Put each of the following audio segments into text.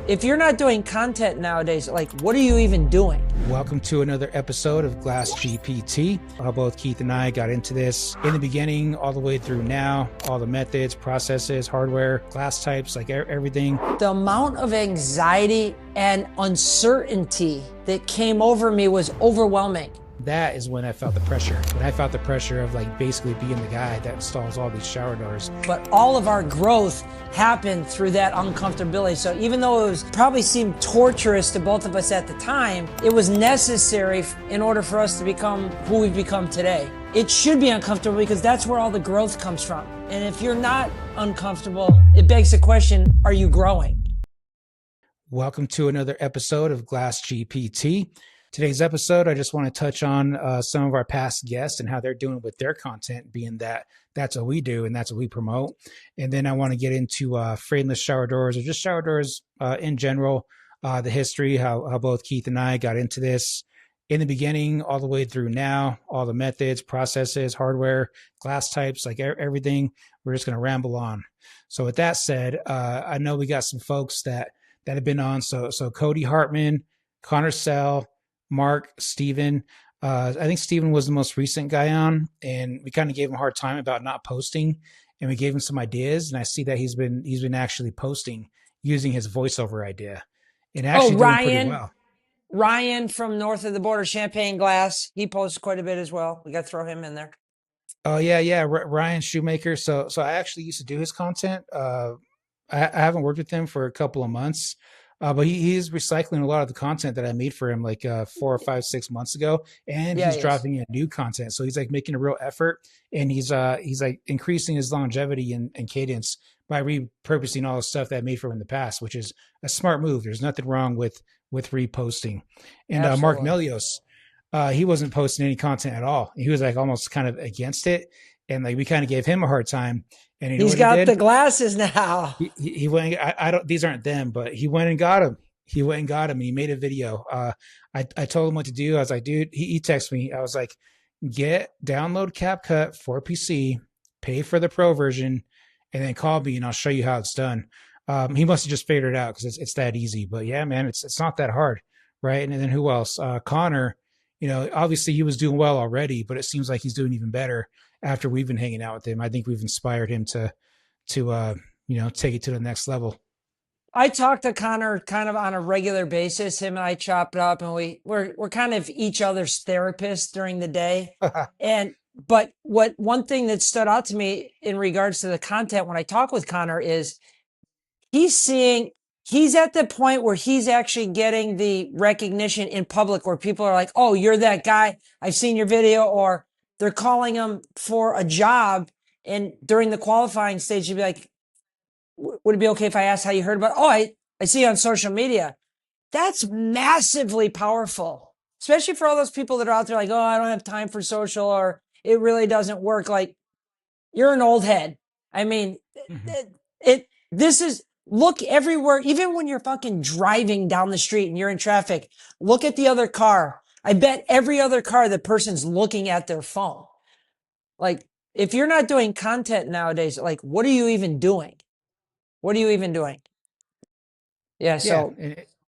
If you're not doing content nowadays, like, what are you even doing? Welcome to another episode of Glass GPT. Both Keith and I got into this in the beginning, all the way through now, all the methods, processes, hardware, glass types, like everything. The amount of anxiety and uncertainty that came over me was overwhelming. That is when I felt the pressure. When I felt the pressure of like basically being the guy that installs all these shower doors. But all of our growth happened through that uncomfortability. So even though it was probably seemed torturous to both of us at the time, it was necessary in order for us to become who we've become today. It should be uncomfortable because that's where all the growth comes from. And if you're not uncomfortable, it begs the question, are you growing? Welcome to another episode of Glass GPT. Today's episode, I just want to touch on some of our past guests and how they're doing with their content, being that that's what we do and that's what we promote. And then I want to get into frameless shower doors or just shower doors in general, the history, how both Keith and I got into this in the beginning, all the way through now, all the methods, processes, hardware, glass types, like everything. We're just going to ramble on. So with that said, I know we got some folks that have been on. So Cody Hartman, Connor Sell, Mark, Steven. I think Steven was the most recent guy on, and we kind of gave him a hard time about not posting, and we gave him some ideas, and I see that he's been actually posting using his voiceover idea and actually doing pretty well. Ryan from north of the border, Champagne Glass, he posts quite a bit as well. We got to throw him in there. Oh yeah. Ryan Shoemaker. So I actually used to do his content. I haven't worked with him for a couple of months. But he's recycling a lot of the content that I made for him like 4 or 5, 6 months ago, and he's dropping in new content. So he's like making a real effort, and he's like increasing his longevity and cadence by repurposing all the stuff that I made for him in the past, which is a smart move. There's nothing wrong with reposting. And Mark Melios, he wasn't posting any content at all. He was like almost kind of against it, and like we kind of gave him a hard time. And he's got the glasses now. He went. I don't. These aren't them, but he went and got him. He went and got him. And he made a video. I told him what to do. I was like, dude. He texted me. I was like, download CapCut for PC, pay for the pro version, and then call me and I'll show you how it's done. He must have just figured it out because it's that easy. But yeah, man, it's not that hard, right? And then who else? Connor. You know, obviously he was doing well already, but it seems like he's doing even better after we've been hanging out with him. I think we've inspired him to take it to the next level. I talk to Connor kind of on a regular basis. Him and I chop it up, and we're kind of each other's therapists during the day. But one thing that stood out to me in regards to the content when I talk with Connor is he's at the point where he's actually getting the recognition in public where people are like, oh, you're that guy. I've seen your video, or they're calling him for a job. And during the qualifying stage, you'd be like, would it be okay if I asked how you heard about it? Oh, I see you on social media. That's massively powerful, especially for all those people that are out there like, oh, I don't have time for social, or it really doesn't work. Like, you're an old head. I mean, look everywhere, even when you're fucking driving down the street and you're in traffic, look at the other car. I bet every other car, the person's looking at their phone. Like, if you're not doing content nowadays, like, what are you even doing? What are you even doing? Yeah. So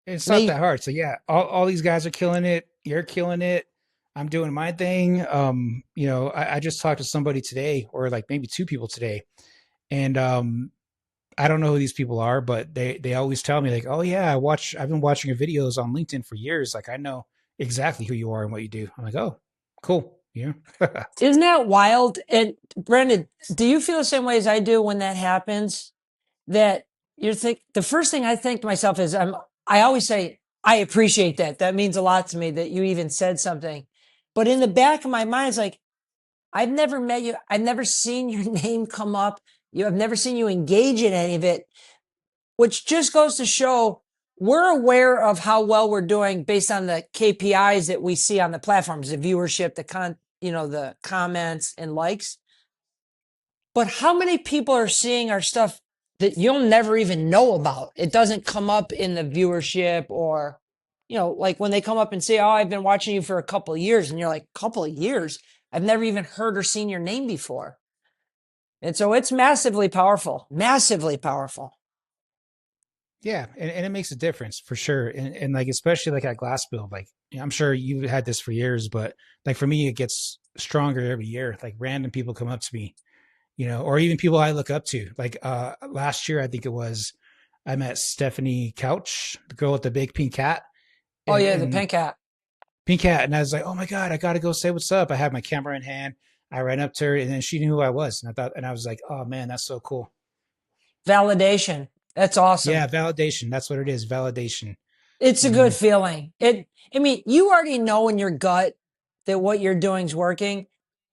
it's not that hard. So yeah, all these guys are killing it. You're killing it. I'm doing my thing. I just talked to somebody today, or like maybe 2 people today. And, I don't know who these people are, but they always tell me like, oh yeah, I've been watching your videos on LinkedIn for years. Like I know exactly who you are and what you do. I'm like, oh, cool. Yeah. Isn't that wild? And Brendan, do you feel the same way as I do when that happens? That the first thing I think to myself is I always say, I appreciate that. That means a lot to me that you even said something. But in the back of my mind, it's like, I've never met you. I've never seen your name come up. I've never seen you engage in any of it, which just goes to show we're aware of how well we're doing based on the KPIs that we see on the platforms, the viewership, the comments and likes. But how many people are seeing our stuff that you'll never even know about? It doesn't come up in the viewership, or, like when they come up and say, oh, I've been watching you for a couple of years. And you're like, couple of years? I've never even heard or seen your name before. And so it's massively powerful, massively powerful. Yeah, and it makes a difference for sure. And like especially like at glass build, like I'm sure you had this for years, but like for me, it gets stronger every year. Like random people come up to me, or even people I look up to. Like last year, I think it was, I met Stephanie Couch, the girl with the big pink cat, Oh and, yeah, the and pink hat. pink cat, and I was like, oh my god, I got to go say what's up. I had my camera in hand. I ran up to her, and then she knew who I was, and I was like, oh man, that's so cool. Validation. That's awesome. Yeah, validation. That's what it is. Validation. It's a good Mhm. feeling. I mean, you already know in your gut that what you're doing is working,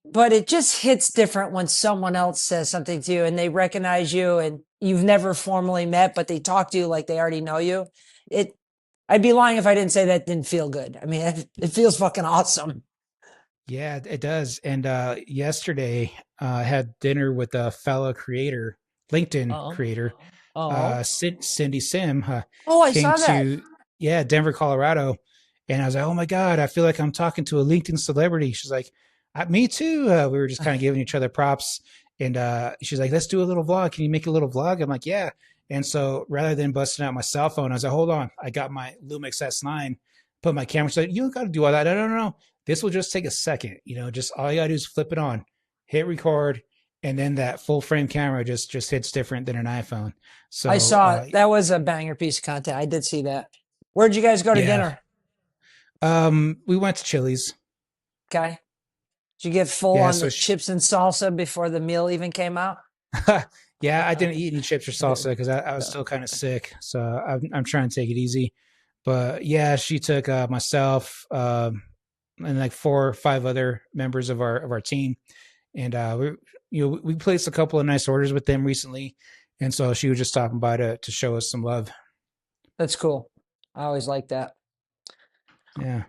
but it just hits different when someone else says something to you and they recognize you and you've never formally met, but they talk to you like they already know you. It, I'd be lying if I didn't say that didn't feel good. I mean, it feels fucking awesome. Yeah, it does. And yesterday, I had dinner with a fellow creator, LinkedIn Oh, creator, oh, Cindy Sim, oh, I came saw that. to, yeah, Denver, Colorado. And I was like, oh my God, I feel like I'm talking to a LinkedIn celebrity. She's like, me too. We were just kind of giving each other props. And she's like, let's do a little vlog. Can you make a little vlog? I'm like, yeah. And so rather than busting out my cell phone, I was like, hold on. I got my Lumix S9, put my camera. She's like, you don't got to do all that. No, no, no. This will just take a second. Just all you got to do is flip it on, hit record, and then that full frame camera just hits different than an iPhone. I So saw it. That was a banger piece of content. I did see that. Where'd you guys go to yeah, dinner? we went to Chili's. Okay. Did you get full Yeah, on the so chips and salsa before the meal even came out? yeah, I didn't eat any chips or salsa because I was still kind of sick. So I'm trying to take it easy. But yeah, she took myself and like 4 or 5 other members of our team, and we placed a couple of nice orders with them recently, and so she was just stopping by to show us some love. That's cool. I always like that. Yeah.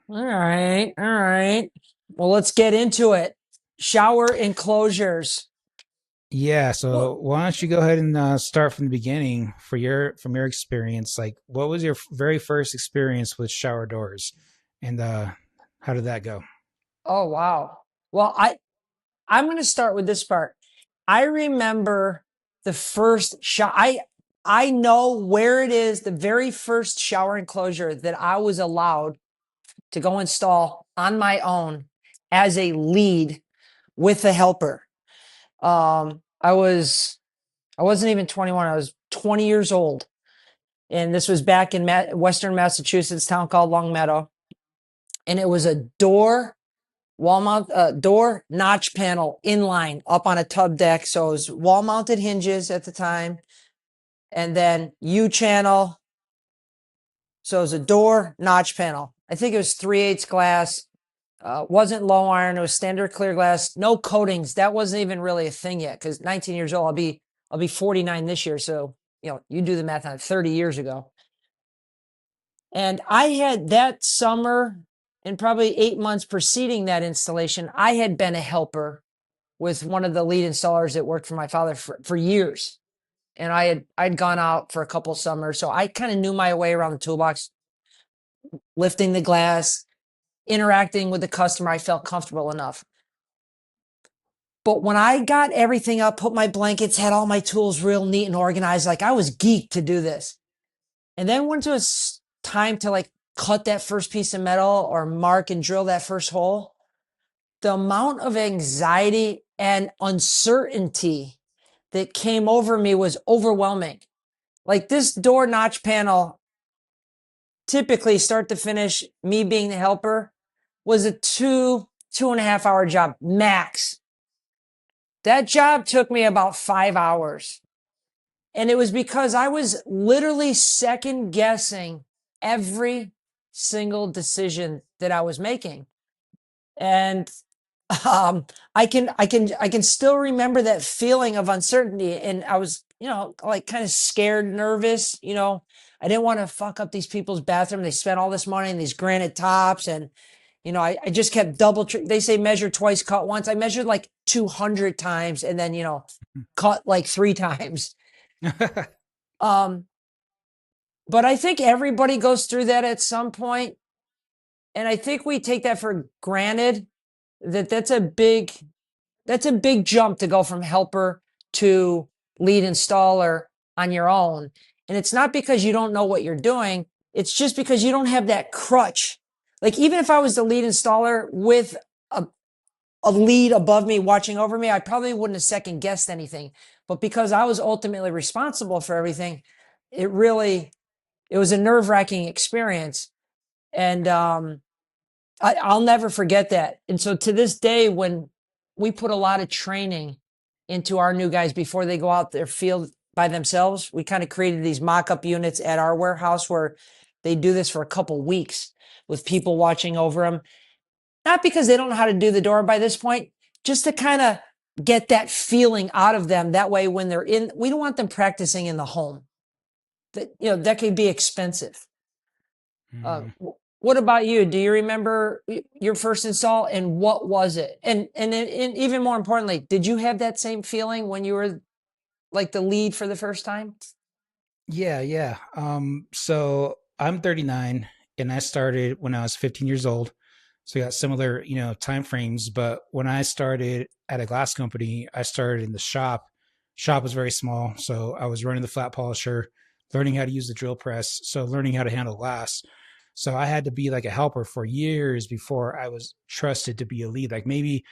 All right. All right. Well, let's get into it. Shower enclosures. Yeah, Well, so why don't you go ahead and start from the beginning from your experience? Like, what was your very first experience with shower doors, and how did that go? oh wow. Well, I'm going to start with this part. I remember the first shower. I know where it is, the very first shower enclosure that I was allowed to go install on my own as a lead with a helper. I wasn't even 21. I was 20 years old, and this was back in Western Massachusetts, town called Longmeadow, and it was a wall mount door notch panel inline up on a tub deck. So it was wall mounted hinges at the time, and then U channel. So it was a door notch panel. I think it was 3/8 glass. Wasn't low iron. It was standard clear glass. No coatings. That wasn't even really a thing yet. Because 19 years old, I'll be 49 this year. So you do the math on it, 30 years ago. And I had that summer and probably 8 months preceding that installation, I had been a helper with one of the lead installers that worked for my father for years. And I'd gone out for a couple summers. So I kind of knew my way around the toolbox, lifting the glass, interacting with the customer. I felt comfortable enough. But when I got everything up, put my blankets, had all my tools real neat and organized, like I was geeked to do this. And then once it was time to like cut that first piece of metal or mark and drill that first hole, the amount of anxiety and uncertainty that came over me was overwhelming. Like this door notch panel, typically start to finish, me being the helper, was a 2.5 hour job max. That job took me about 5 hours. And it was because I was literally second guessing every single decision that I was making. And um, I can still remember that feeling of uncertainty. And I was, like kind of scared, nervous, I didn't want to fuck up these people's bathroom. They spent all this money on these granite tops. And, I just kept they say measure twice, cut once. I measured like 200 times and then, cut like 3 times. Um, but I think everybody goes through that at some point, and I think we take that for granted that that's a big jump to go from helper to lead installer on your own. And it's not because you don't know what you're doing. It's just because you don't have that crutch. Like, even if I was the lead installer with a, a lead above me watching over me, I probably wouldn't have second guessed anything. But because I was ultimately responsible for everything, it really, it was a nerve-wracking experience. And I'll never forget that. And so to this day, when we put a lot of training into our new guys before they go out their field by themselves, we kind of created these mock-up units at our warehouse where they do this for a couple weeks with people watching over them. Not because they don't know how to do the door by this point, just to kind of get that feeling out of them. That way, when they're in, we don't want them practicing in the home. That, you know, that could be expensive. Mm. What about you? Do you remember your first install, and what was it? And even more importantly, did you have that same feeling when you were like the lead for the first time? Yeah, yeah. So I'm 39 and I started when I was 15 years old. So we got similar, time frames. But when I started at a glass company, I started in the shop. Shop was very small. So I was running the flat polisher, learning how to use the drill press. So learning how to handle glass. So I had to be like a helper for years before I was trusted to be a lead, like maybe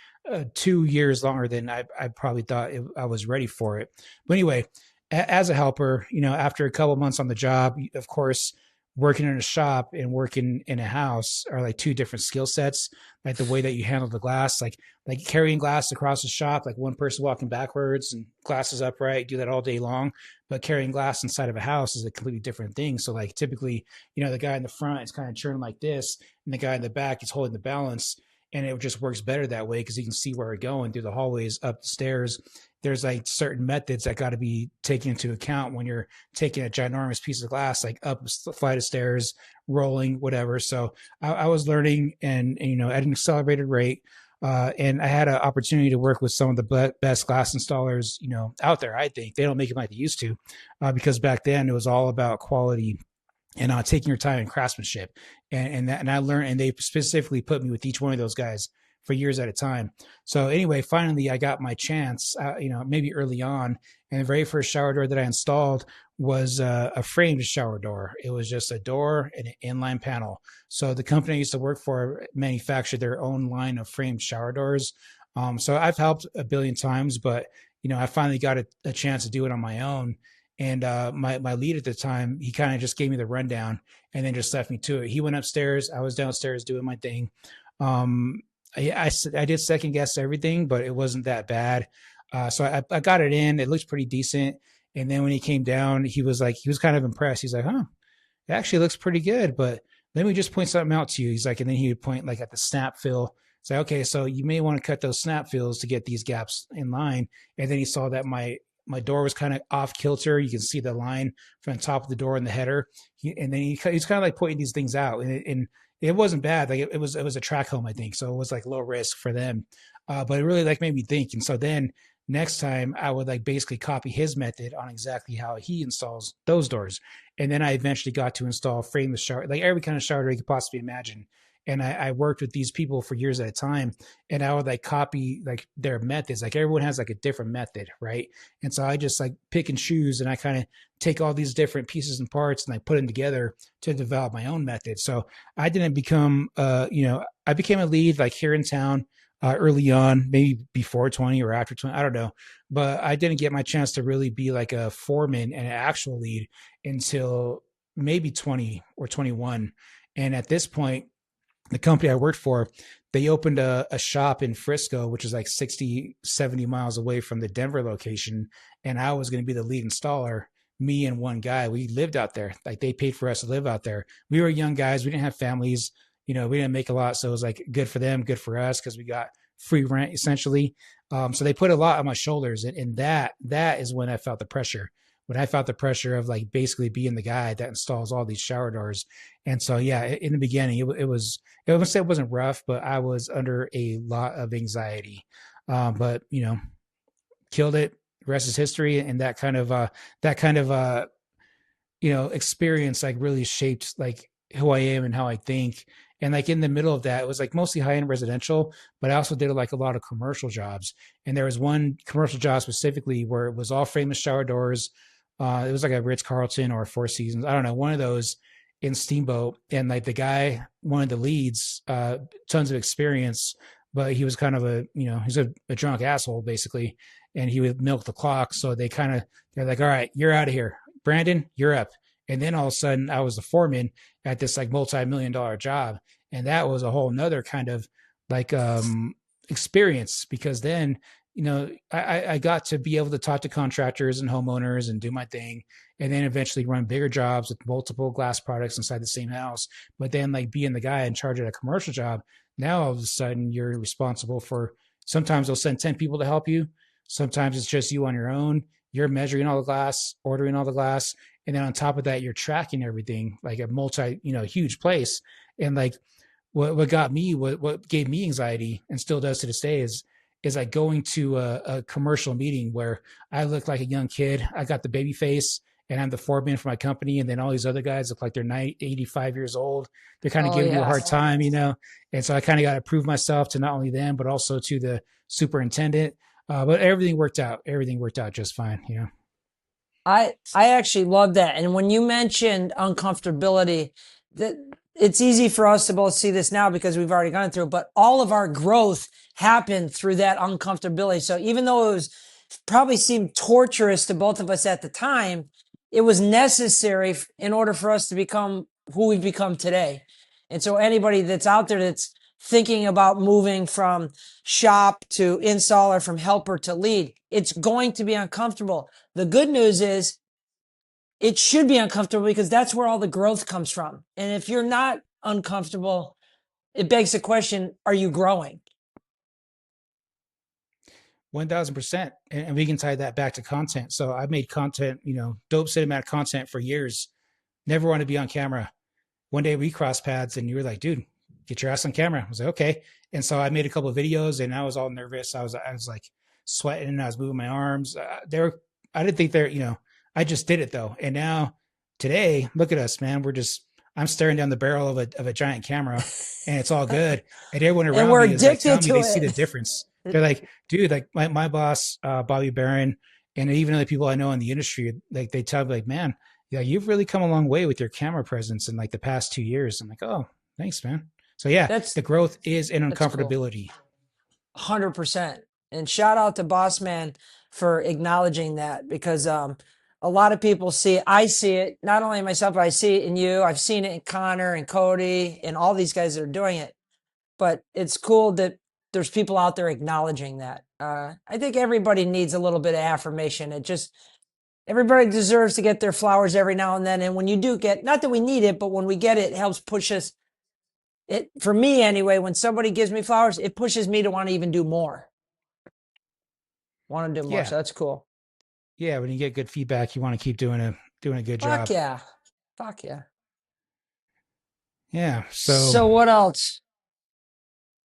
2 years longer than I probably thought I was ready for it. But anyway, as a helper, after a couple months on the job, of course, working in a shop and working in a house are like two different skill sets. Like the way that you handle the glass, like carrying glass across the shop, like one person walking backwards and glasses upright, do that all day long. But carrying glass inside of a house is a completely different thing. So like typically, the guy in the front is kind of churning like this, and the guy in the back is holding the balance. And it just works better that way because you can see where we're going through the hallways, up the stairs. There's like certain methods that got to be taken into account when you're taking a ginormous piece of glass, like up a flight of stairs, rolling, whatever. So I was learning and at an accelerated rate. And I had an opportunity to work with some of the best glass installers, out there. I think they don't make it like they used to, because back then it was all about quality and taking your time and craftsmanship. And I learned, and they specifically put me with each one of those guys for years at a time. So anyway, finally I got my chance, maybe early on. And the very first shower door that I installed was a framed shower door. It was just a door and an inline panel. So the company I used to work for manufactured their own line of framed shower doors. So I've helped a billion times, but I finally got a chance to do it on my own. And my lead at the time, he kind of just gave me the rundown and then just left me to it. He went upstairs. I was downstairs doing my thing. Um, I did second guess everything, but it wasn't that bad. So I got it in. It looked pretty decent. And then when he came down, he was kind of impressed. He's like, huh, it actually looks pretty good, but let me just point something out to you. He's like, and then he would point like at the snap fill. Say, okay, so you may want to cut those snap fills to get these gaps in line. And then he saw that my door was kind of off kilter. You can see the line from the top of the door and the header. And then he's kind of like pointing these things out, and it wasn't bad. Like it was a track home, I think. So it was like low risk for them. But it really like made me think. And so then next time I would like basically copy his method on exactly how he installs those doors. And then I eventually got to install frameless shower, like every kind of shower door you could possibly imagine. And I worked with these people for years at a time, and I would like copy like their methods. Like everyone has like a different method, right? And so I just like pick and choose, and I kind of take all these different pieces and parts and I put them together to develop my own method. So I didn't become, I became a lead like here in town early on, maybe before 20 or after 20, I don't know. But I didn't get my chance to really be like a foreman and an actual lead until maybe 20 or 21. And at this point, the company I worked for, they opened a shop in Frisco, which is like 60, 70 miles away from the Denver location. And I was going to be the lead installer, me and one guy. We lived out there. Like they paid for us to live out there. We were young guys. We didn't have families. We didn't make a lot. So it was like good for them, good for us, because we got free rent essentially. So they put a lot on my shoulders. And that is when I felt the pressure. When I felt the pressure of like basically being the guy that installs all these shower doors. And so, yeah, in the beginning, I would say it wasn't rough, but I was under a lot of anxiety. But killed it. The rest is history. And that kind of experience like really shaped like who I am and how I think. And like in the middle of that, it was like mostly high end residential, but I also did like a lot of commercial jobs. And there was one commercial job specifically where it was all frameless shower doors. It was like a Ritz Carlton or Four Seasons. I don't know, one of those in Steamboat. And like the guy, one of the leads, tons of experience, but he was kind of he's a drunk asshole basically. And he would milk the clock. So they're like, all right, you're out of here. Brandon, you're up. And then all of a sudden I was the foreman at this like multi-million-dollar job. And that was a whole nother kind of like experience because then I got to be able to talk to contractors and homeowners and do my thing, and then eventually run bigger jobs with multiple glass products inside the same house. But then, like being the guy in charge of a commercial job, now all of a sudden you're responsible for. Sometimes they'll send 10 people to help you. Sometimes it's just you on your own. You're measuring all the glass, ordering all the glass, and then on top of that, you're tracking everything like a huge place. And like what got me, what gave me anxiety and still does to this day is like going to a commercial meeting where I look like a young kid. I got the baby face and I'm the foreman for my company. And then all these other guys look like they're 85 years old. They're kind of Oh giving you a hard yeah. time, And so I kind of got to prove myself to not only them, but also to the superintendent. But everything worked out. Everything worked out just fine. I actually love that. And when you mentioned uncomfortability, that it's easy for us to both see this now because we've already gone through it, but all of our growth happened through that uncomfortability. So even though it was probably seemed torturous to both of us at the time, it was necessary in order for us to become who we've become today. And so anybody that's out there that's thinking about moving from shop to installer, from helper to lead, it's going to be uncomfortable. The good news is it should be uncomfortable because that's where all the growth comes from. And if you're not uncomfortable, it begs the question, are you growing? 1000%. And we can tie that back to content. So I made content, dope cinematic content for years. Never wanted to be on camera. One day we crossed paths and you were like, dude, get your ass on camera. I was like, okay. And so I made a couple of videos and I was all nervous. I was like sweating and I was moving my arms. I didn't think I just did it though. And now today, look at us, man. I'm staring down the barrel of a giant camera and it's all good. And everyone And around we're me is like addicted telling me to they see the it. difference. They're like, dude, like my boss, Bobby Barron, and even other people I know in the industry, like they tell me like, man, yeah, you've really come a long way with your camera presence in like the past 2 years. I'm like, oh, thanks, man. So yeah, That's the growth is in that's cool. uncomfortability. 100%. And shout out to Boss Man for acknowledging that because a lot of people I see it, not only myself, but I see it in you. I've seen it in Connor and Cody and all these guys that are doing it. But it's cool that there's people out there acknowledging that. I think everybody needs a little bit of affirmation. Everybody deserves to get their flowers every now and then. And when you do get, not that we need it, but when we get it, it helps push us. For me anyway, when somebody gives me flowers, it pushes me to want to even do more. Want to do more. Yeah. So that's cool. Yeah. When you get good feedback, you want to keep doing a good Fuck job. yeah. Fuck yeah. Yeah. So So what else?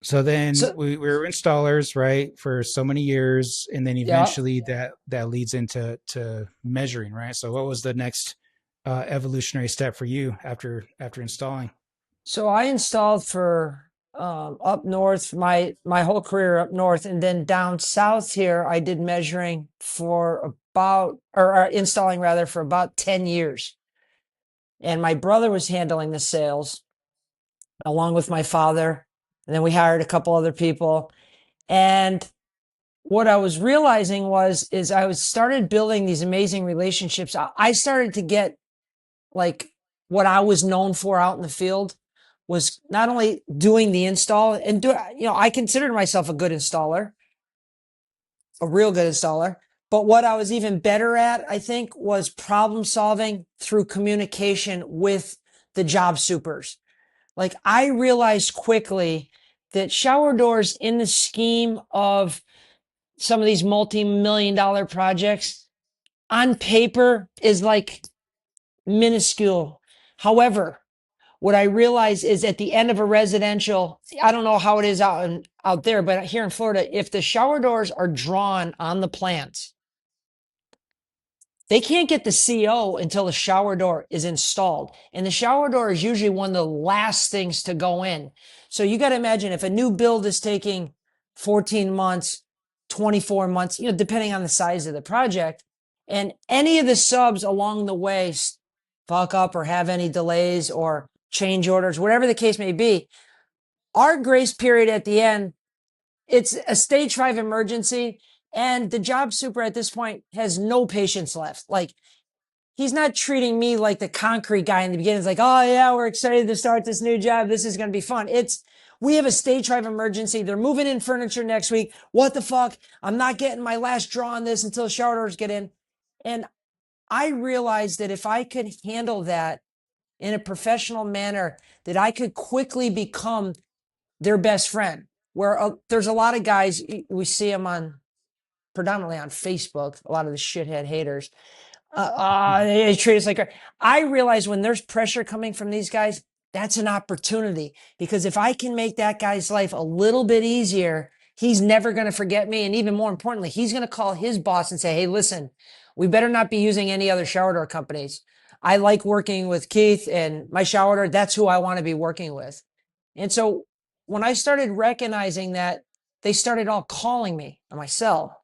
so then So we were installers, right, for so many years, and then yeah. eventually that leads into measuring, right? So what was the next evolutionary step for you after installing? So I installed for up north, my whole career up north, and then down south here, I did measuring for or installing rather for about 10 years. And my brother was handling the sales along with my father. And then we hired a couple other people. And what I was realizing is I was started building these amazing relationships. I started to get like what I was known for out in the field was not only doing the install and I considered myself a good installer, a real good installer. But what I was even better at, I think, was problem solving through communication with the job supers. Like I realized quickly that shower doors in the scheme of some of these multi-million-dollar projects on paper is like minuscule. However, what I realize is at the end of a residential, I don't know how it is out there, but here in Florida, if the shower doors are drawn on the plans, they can't get the CO until the shower door is installed. And the shower door is usually one of the last things to go in. So you got to imagine if a new build is taking 14 months, 24 months, depending on the size of the project, And any of the subs along the way fuck up or have any delays or change orders, whatever the case may be, our grace period at the end, it's a stage 5 emergency. And the job super at this point has no patience left. Like, he's not treating me like the concrete guy in the beginning. It's like, oh yeah, we're excited to start this new job. This is going to be fun. We have a stage 5 emergency. They're moving in furniture next week. What the fuck? I'm not getting my last draw on this until shower doors get in. And I realized that if I could handle that in a professional manner, that I could quickly become their best friend. Where there's a lot of guys, we see them predominantly on Facebook, a lot of the shithead haters. They treat us like I realize when there's pressure coming from these guys, that's an opportunity, because if I can make that guy's life a little bit easier, he's never going to forget me. And even more importantly, he's going to call his boss and say, hey, listen, we better not be using any other shower door companies. I like working with Keith and my shower door. That's who I want to be working with. And so when I started recognizing that, they started all calling me on my cell.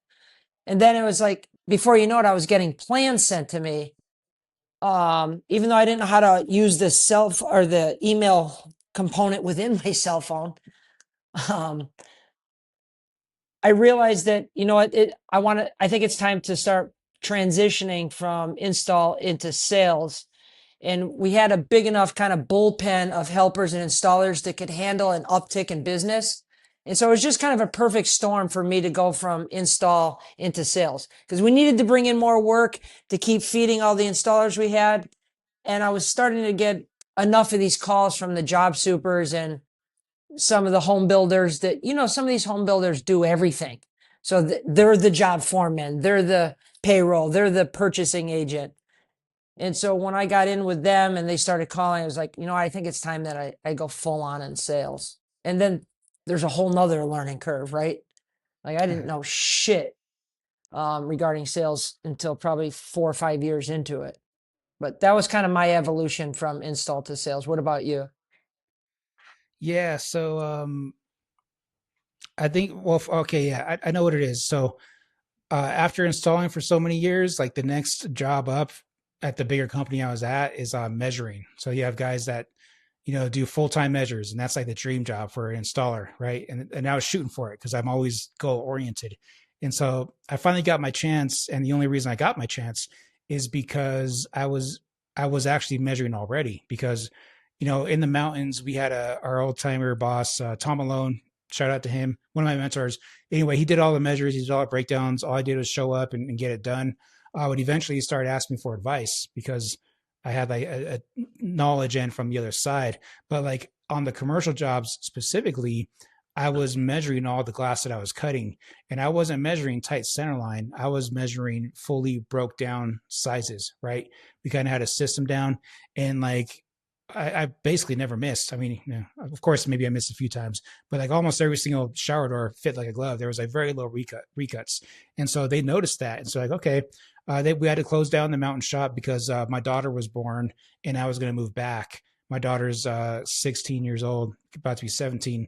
And then it was like, before you know it, I was getting plans sent to me. Even though I didn't know how to use the or the email component within my cell phone. I realized that, you know what, I think it's time to start transitioning from install into sales. And we had a big enough kind of bullpen of helpers and installers that could handle an uptick in business. And so it was just kind of a perfect storm for me to go from install into sales, because we needed to bring in more work to keep feeding all the installers we had. And I was starting to get enough of these calls from the job supers and some of the home builders that, you know, some of these home builders do everything. So they're the job foreman, they're the payroll, they're the purchasing agent. And so when I got in with them and they started calling, I was like, you know, I think it's time that I go full on in sales. And then there's a whole nother learning curve, right? Like, I didn't know shit regarding sales until probably 4 or 5 years into it. But that was kind of my evolution from install to sales. What about you? Yeah. So I think, well, okay, yeah, I know what it is. So after installing for so many years, like the next job up at the bigger company I was at is measuring. So you have guys that, you know, do full-time measures, and that's like the dream job for an installer, right? And I was shooting for it because I'm always goal oriented. And so I finally got my chance, and the only reason I got my chance is because I was actually measuring already. Because, you know, in the mountains we had our old timer boss, Tom Malone. Shout out to him, one of my mentors. Anyway, he did all the measures, he did all the breakdowns. All I did was show up and get it done. But eventually he started asking me for advice because I had like a knowledge end from the other side. But like on the commercial jobs specifically, I was measuring all the glass that I was cutting, and I wasn't measuring tight center line. I was measuring fully broke down sizes, right? We kind of had a system down, and like I basically never missed. I mean, you know, of course, maybe I missed a few times, but like almost every single shower door fit like a glove. There was like very low recuts. And so they noticed that. And so like, okay, we had to close down the mountain shop because my daughter was born and I was going to move back. My daughter's 16 years old, about to be 17.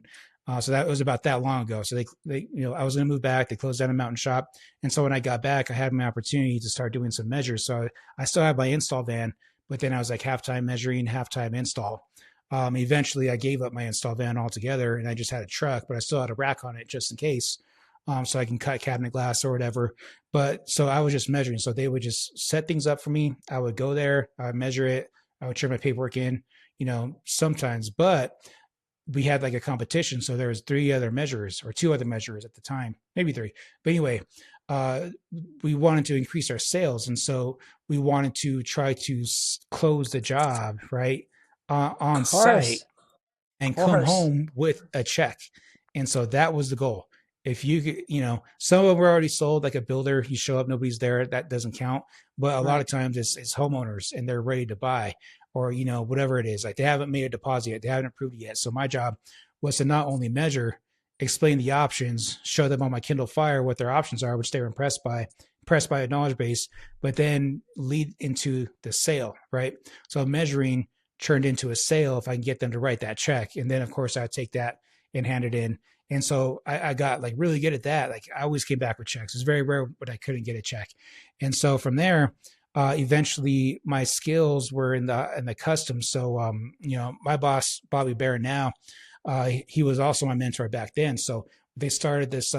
So that was about that long ago. So they, you know, I was going to move back. They closed down the mountain shop. And so when I got back, I had my opportunity to start doing some measures. So I still had my install van, but then I was like half-time measuring, half-time install. Eventually I gave up my install van altogether and I just had a truck, but I still had a rack on it just in case. So I can cut cabinet glass or whatever. But so I was just measuring. So they would just set things up for me. I would go there, I would measure it. I would turn my paperwork in, you know, sometimes, but we had like a competition. So there was 3 other measurers or 2 other measurers at the time, maybe 3. But anyway, we wanted to increase our sales. And so we wanted to try to close the job, right, on site and come home with a check. And so that was the goal. If you, you know, some of them were already sold, like a builder, you show up, nobody's there, that doesn't count. But a lot of times it's homeowners and they're ready to buy, or, you know, whatever it is, like they haven't made a deposit yet, they haven't approved it yet. So my job was to not only measure, explain the options, show them on my Kindle Fire what their options are, which they were impressed by a knowledge base, but then lead into the sale, right? So measuring turned into a sale if I can get them to write that check. And then of course I would take that and hand it in. And so I got like really good at that. Like I always came back with checks. It's very rare when I couldn't get a check. And so from there, eventually my skills were in the custom. So my boss Bobby Barron now, he was also my mentor back then. So they started this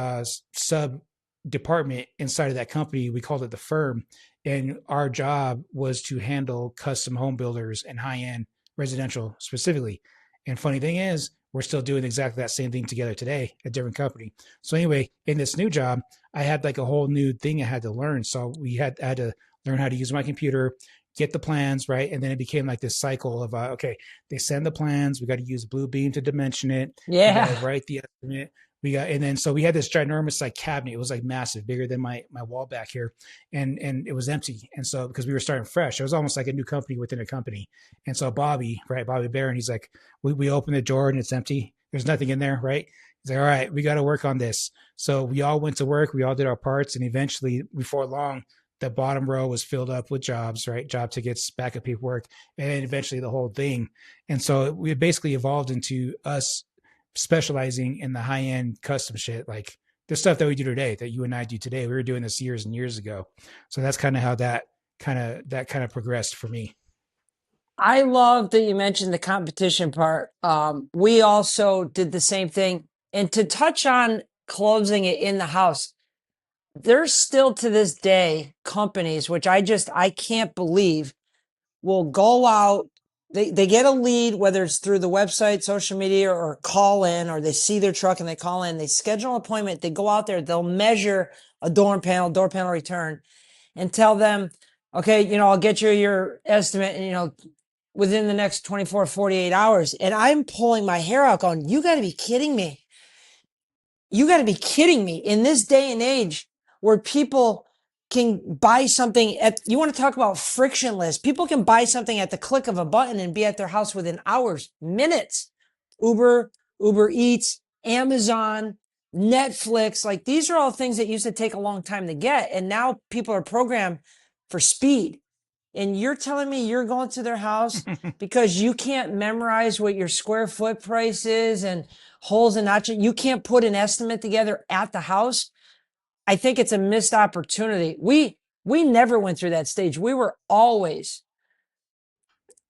sub department inside of that company. We called it the firm, and our job was to handle custom home builders and high end residential specifically. And funny thing is, we're still doing exactly that same thing together today, a different company. So anyway, in this new job, I had like a whole new thing I had to learn. So we had to learn how to use my computer, get the plans, right? And then it became like this cycle of, okay, they send the plans. We got to use Bluebeam to dimension it. We got to Yeah. write the estimate. And then so we had this ginormous like cabinet. It was like massive, bigger than my wall back here, and it was empty. And so because we were starting fresh, it was almost like a new company within a company. And so Bobby Barron, he's like, we open the door and it's empty. There's nothing in there, right? He's like, all right, we got to work on this. So we all went to work. We all did our parts, and eventually, before long, the bottom row was filled up with jobs, right? Job tickets, backup paperwork, and then eventually the whole thing. And so we basically evolved into us specializing in the high end custom shit, like the stuff that we do today, that you and I do today. We were doing this years and years ago. So that's kind of how that kind of progressed for me. I love that you mentioned the competition part. We also did the same thing. And to touch on closing it in the house, there's still to this day companies, which I can't believe, will go out. They get a lead, whether it's through the website, social media, or call in, or they see their truck and they call in, they schedule an appointment, they go out there, they'll measure a door panel return, and tell them, okay, I'll get you your estimate, and, within the next 24, 48 hours. And I'm pulling my hair out going, you got to be kidding me. You got to be kidding me. In this day and age where people can buy something you want to talk about frictionless. People can buy something at the click of a button and be at their house within hours, minutes. Uber Eats, Amazon, Netflix, like these are all things that used to take a long time to get. And now people are programmed for speed. And you're telling me you're going to their house because you can't memorize what your square foot price is and holes and notches. You can't put an estimate together at the house. I think it's a missed opportunity. We never went through that stage. We were always,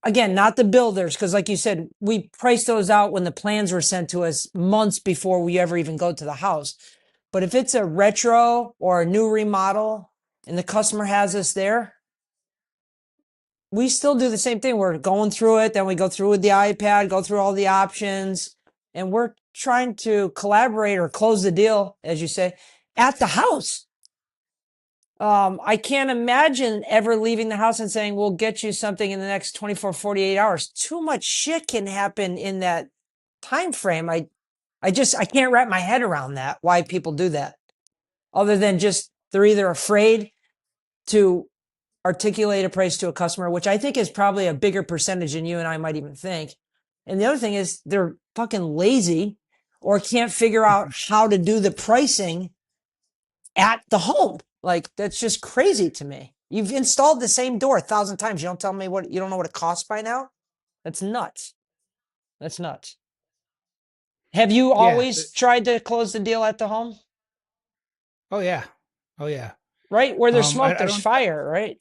again, not the builders, because like you said, we priced those out when the plans were sent to us months before we ever even go to the house. But if it's a retro or a new remodel and the customer has us there, we still do the same thing. We're going through it. Then we go through with the iPad, go through all the options, and we're trying to collaborate or close the deal, as you say, at the house. I can't imagine ever leaving the house and saying, we'll get you something in the next 24, 48 hours. Too much shit can happen in that time frame. I can't wrap my head around that, why people do that. Other than just they're either afraid to articulate a price to a customer, which I think is probably a bigger percentage than you and I might even think. And the other thing is they're fucking lazy or can't figure out how to do the pricing at the home. Like, that's just crazy to me. You've installed the same door 1,000 times. You don't tell me you don't know what it costs by now? That's nuts. That's nuts. Have you Yeah. always tried to close the deal at the home? Oh yeah. Oh yeah. Right? Where there's smoke, I there's don't. fire, right?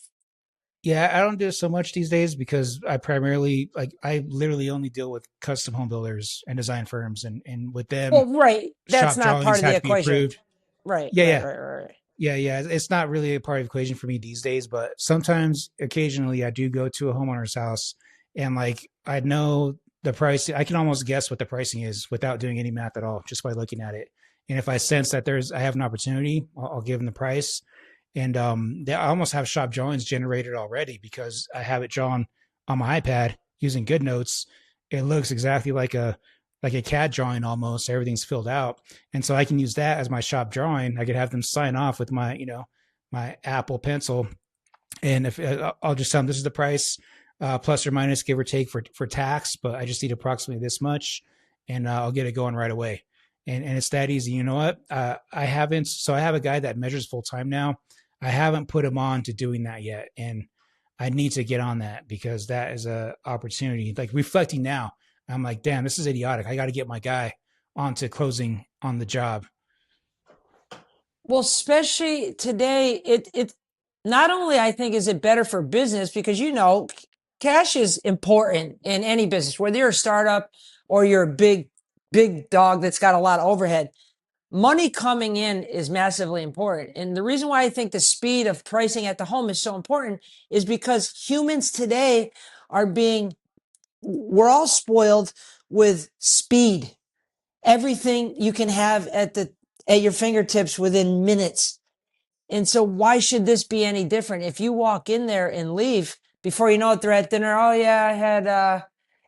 Yeah, I don't do it so much these days because I literally only deal with custom home builders and design firms, and with them, Well, right. That's shop not part drawings of the have to be equation. approved. Right, Yeah, right, yeah. right, right. Yeah. It's not really a part of the equation for me these days, but sometimes, occasionally, I do go to a homeowner's house and like I know the price. I can almost guess what the pricing is without doing any math at all, just by looking at it. And if I sense that I have an opportunity, I'll give them the price. And I almost have shop drawings generated already because I have it drawn on my iPad using GoodNotes. It looks exactly like a CAD drawing almost. Everything's filled out, and so I can use that as my shop drawing. I could have them sign off with my my Apple Pencil, and if I'll just tell them this is the price, plus or minus, give or take for tax, but I just need approximately this much, and I'll get it going right away. And it's that easy. You know what? I haven't. So I have a guy that measures full time now. I haven't put him on to doing that yet, and I need to get on that because that is a opportunity. Like reflecting now, I'm like, damn, this is idiotic. I got to get my guy onto closing on the job. Well, especially today, it not only I think is it better for business because cash is important in any business, whether you're a startup or you're a big dog that's got a lot of overhead. Money coming in is massively important. And the reason why I think the speed of pricing at the home is so important is because humans today are we're all spoiled with speed. Everything you can have at your fingertips within minutes. And so why should this be any different? If you walk in there and leave, before you know it, they're at dinner. Oh yeah, I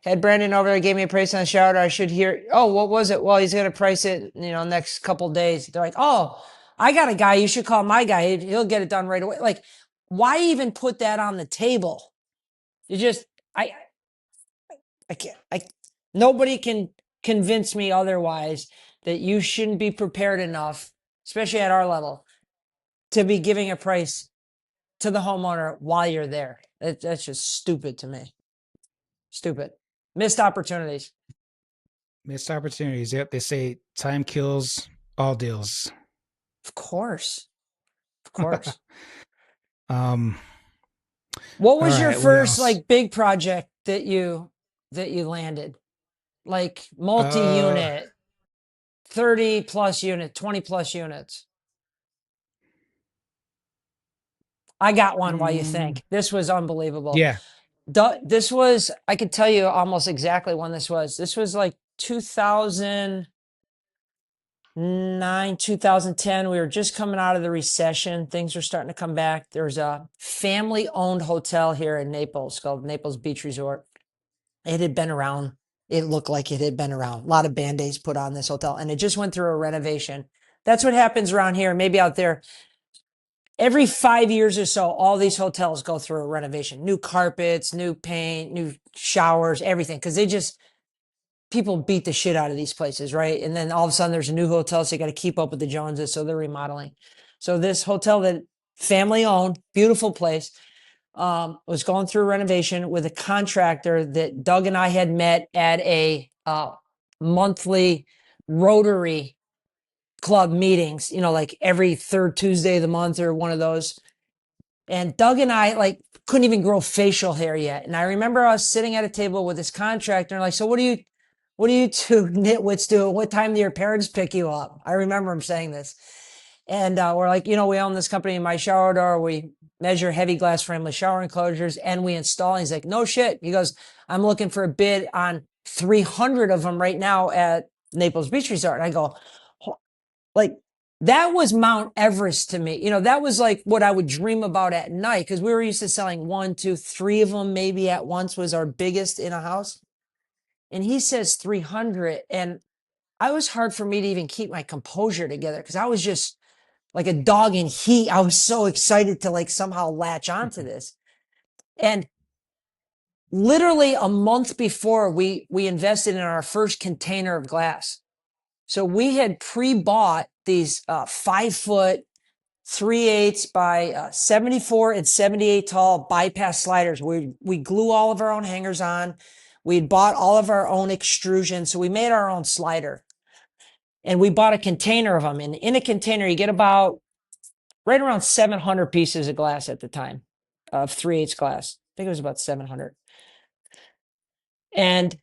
had Brandon over there, gave me a price on the shower. I should hear, oh, what was it? Well, he's gonna price it, next couple days. They're like, oh, I got a guy, you should call my guy. He'll get it done right away. Like, why even put that on the table? You just I can't nobody can convince me otherwise that you shouldn't be prepared enough, especially at our level, to be giving a price to the homeowner while you're there. That's just stupid to me. Stupid. Missed opportunities. Missed opportunities. Yep. They say time kills all deals. Of course. Of course. um, What was all your right, what first else? big project that you landed? Like multi-unit, 30 plus unit, 20 plus units. I got one while you think. This was unbelievable. Yeah. This was, I could tell you almost exactly when this was. This was like 2009, 2010. We were just coming out of the recession. Things were starting to come back. There's a family owned hotel here in Naples called Naples Beach Resort. It had been around. It looked like it had been around. A lot of band-aids put on this hotel, and it just went through a renovation. That's what happens around here, maybe out there. Every 5 years or so, all these hotels go through a renovation. New carpets, new paint, new showers, everything. Because people beat the shit out of these places, right? And then all of a sudden there's a new hotel, so you got to keep up with the Joneses, so they're remodeling. So this hotel that family owned, beautiful place, was going through renovation with a contractor that Doug and I had met at a monthly Rotary Club meetings, like every third Tuesday of the month or one of those. And Doug and I couldn't even grow facial hair yet. And I remember us sitting at a table with this contractor and so what do you two nitwits do? What time do your parents pick you up? I remember him saying this. And we're like, we own this company in my shower door. We measure heavy glass frameless shower enclosures and we install. And he's like, no shit. He goes, I'm looking for a bid on 300 of them right now at Naples Beach Resort. And I go, like, that was Mount Everest to me. That was like what I would dream about at night because we were used to selling 1, 2, 3 of them maybe at once was our biggest in a house. And he says 300. And I was hard for me to even keep my composure together because I was just like a dog in heat. I was so excited to somehow latch onto this. And literally a month before we invested in our first container of glass. So we had pre-bought these 5-foot 3/8 by 74 and 78 tall bypass sliders. We glue all of our own hangers on. We'd bought all of our own extrusion. So we made our own slider and we bought a container of them. And in a container, you get about right around 700 pieces of glass at the time of 3/8 glass. I think it was about 700. And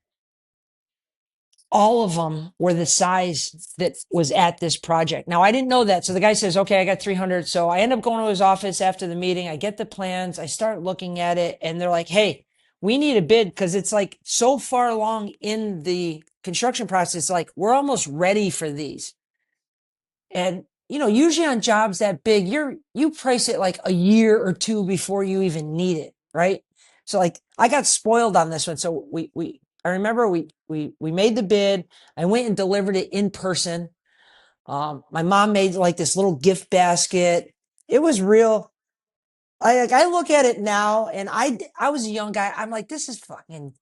all of them were the size that was at this project. Now, I didn't know that. So the guy says, okay, I got 300. So I end up going to his office after the meeting. I get the plans. I start looking at it and they're like, hey, we need a bid because it's so far along in the construction process. We're almost ready for these. And, usually on jobs that big, you price it a year or two before you even need it. Right. So I got spoiled on this one. So I remember we made the bid. I went and delivered it in person. My mom made this little gift basket. It was real. I look at it now and I was a young guy. I'm like, this is fucking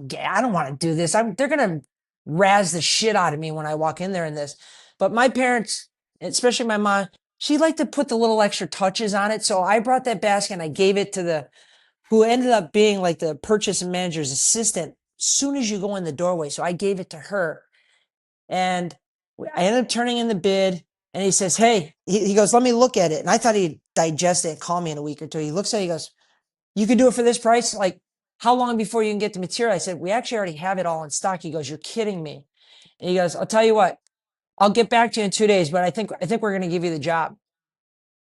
gay. I don't want to do this. They're going to razz the shit out of me when I walk in there in this. But my parents, especially my mom, she liked to put the little extra touches on it. So I brought that basket and I gave it to who ended up being the purchase manager's assistant as soon as you go in the doorway. So I gave it to her. And I ended up turning in the bid. And he says, hey, he goes, let me look at it. And I thought he'd digest it and call me in a week or two. He looks at it, he goes, you can do it for this price? Like, how long before you can get the material? I said, we actually already have it all in stock. He goes, you're kidding me. And he goes, I'll tell you what, I'll get back to you in 2 days, but I think we're going to give you the job.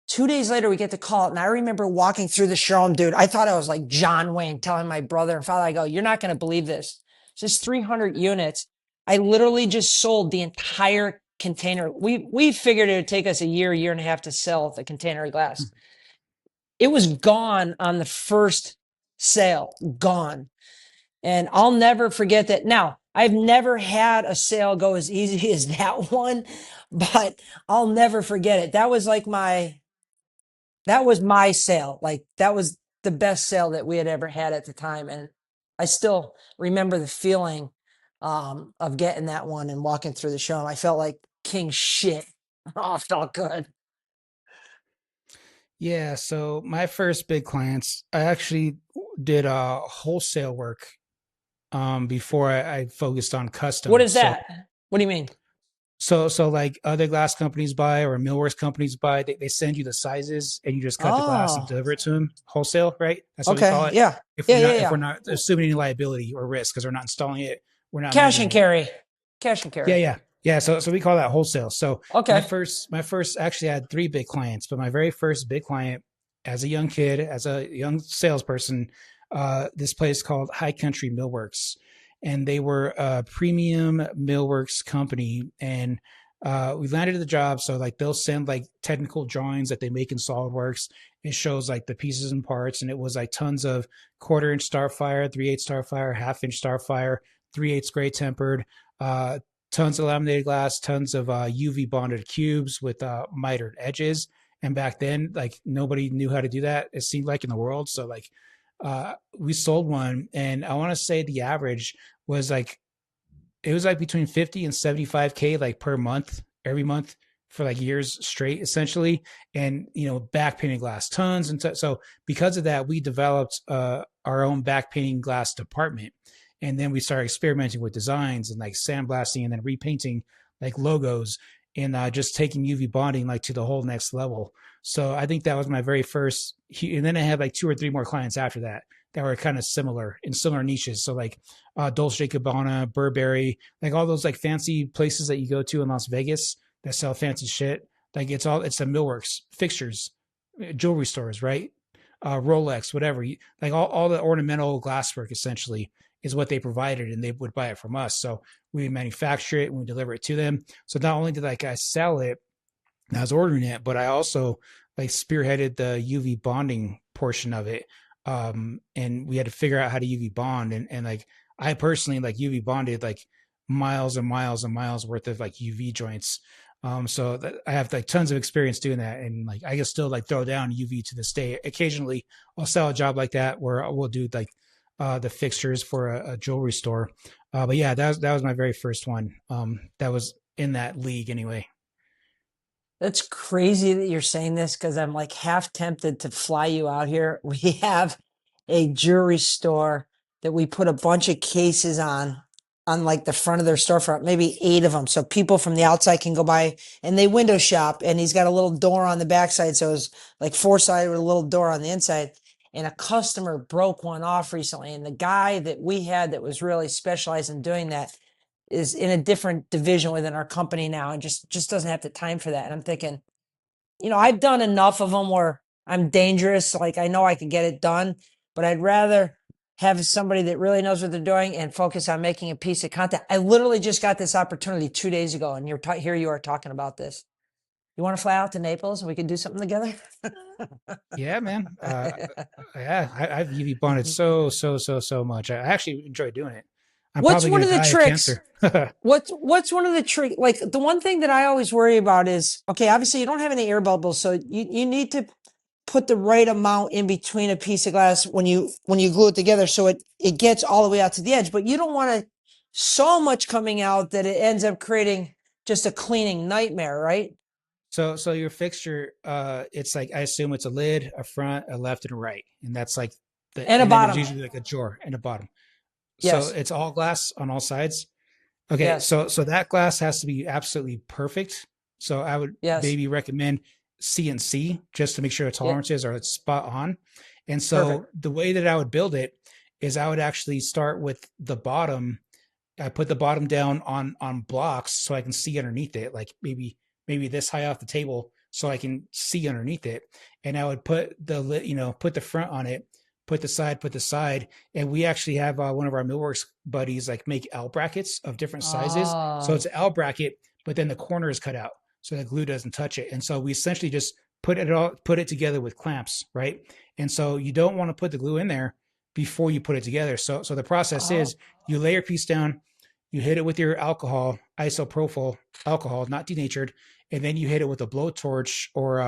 2 days later, we get the call. And I remember walking through the showroom, dude. I thought I was like John Wayne telling my brother and father, I go, you're not going to believe this. It's just 300 units. I literally just sold the entire container. We figured it would take us a year and a half to sell the container of glass. It was gone on the first sale, gone. And I'll never forget that. Now, I've never had a sale go as easy as that one, but I'll never forget it. That was my sale. Like, that was the best sale that we had ever had at the time. And I still remember the feeling of getting that one and walking through the show. I felt like king shit. Oh, it felt good. Yeah, so my first big clients, I actually did wholesale work before I focused on What custom. is that? What do you mean? So like other glass companies buy or millworks companies buy, they send you the sizes and you just cut the glass and Oh, deliver it to them wholesale, right? That's what we call okay. it. Yeah. If Yeah. we're Yeah. not if we're Yeah. not assuming any liability or risk because we're not installing it, we're not Cash and managing it. carry. Cash and Yeah, carry. yeah. Yeah, so we call that wholesale. So Okay. my first actually had three big clients, but my very first big client as a young kid, as a young salesperson, this place called High Country Millworks, and they were a premium millworks company, and we landed the job. So like they'll send like technical drawings that they make in SolidWorks. It shows like the pieces and parts, and it was like tons of 1/4 inch Starfire, 3/8 Starfire, 1/2 inch Starfire, 3/8 gray tempered. Tons of laminated glass, tons of UV bonded cubes with mitered edges. And back then, like nobody knew how to do that. It seemed like in the world. So like, we sold one, and I want to say the average was like it was like between 50 and 75K like per month, every month for like years straight, essentially. And back painting glass, tons so because of that, we developed our own back painting glass department. And then we started experimenting with designs and like sandblasting and then repainting like logos and just taking UV bonding like to the whole next level. So I think that was my very first. And then I had like two or three more clients after that that were kind of similar in similar niches. So like Dolce & Gabbana, Burberry, like all those like fancy places that you go to in Las Vegas that sell fancy shit. Like it's the millworks, fixtures, jewelry stores, right? Rolex, whatever. Like all the ornamental glasswork essentially is what they provided, and they would buy it from us. So we manufacture it and we deliver it to them. So not only did like I sell it, and I was ordering it, but I also like spearheaded the UV bonding portion of it. And we had to figure out how to UV bond, and like I personally like UV bonded like miles and miles and miles worth of like UV joints. So that I have like tons of experience doing that, and like I can still like throw down UV to this day. Occasionally, I'll sell a job like that where we'll do like the fixtures for a jewelry store. But yeah, that was my very first one. That was in that league anyway. That's crazy that you're saying this because I'm like half tempted to fly you out here. We have a jewelry store that we put a bunch of cases on like the front of their storefront, maybe 8 of them. So people from the outside can go by and they window shop. And he's got a little door on the backside. So it's like 4-sided with a little door on the inside. And a customer broke one off recently. And the guy that we had that was really specialized in doing that is in a different division within our company now and just doesn't have the time for that. And I'm thinking, I've done enough of them where I'm dangerous. Like I know I can get it done, but I'd rather have somebody that really knows what they're doing and focus on making a piece of content. I literally just got this opportunity 2 days ago, and here you are talking about this. You want to fly out to Naples and we can do something together? Yeah, man. Yeah, I've UV bonded so much. I actually enjoy doing it. I'm What's probably one gonna of the die of tricks? cancer. What's one of the trick? Like the one thing that I always worry about is, okay, obviously you don't have any air bubbles, so you need to put the right amount in between a piece of glass when you glue it together so it gets all the way out to the edge. But you don't want to so much coming out that it ends up creating just a cleaning nightmare, right? So your fixture, it's like I assume it's a lid, a front, a left, and a right, and that's like And a and then there's bottom. usually like a drawer and a bottom. So Yes. it's all glass on all sides. Okay, Yes. so that glass has to be absolutely perfect. So I would Yes. maybe recommend CNC just to make sure the Yeah. tolerances are spot on. And Perfect. so the way that I would build it is I would actually start with the bottom. I put the bottom down on blocks so I can see underneath it, like maybe this high off the table, so I can see underneath it. And I would put the put the front on it, put the side, and we actually have one of our Millworks buddies like make L brackets of different sizes. So Oh. it's an L bracket, but then the corner is cut out so the glue doesn't touch it. And so we essentially just put it together with clamps, right? And so you don't want to put the glue in there before you put it together. So the process Oh. is you lay your piece down, you hit it with your alcohol, isopropyl alcohol, not denatured, and then you hit it with a blowtorch or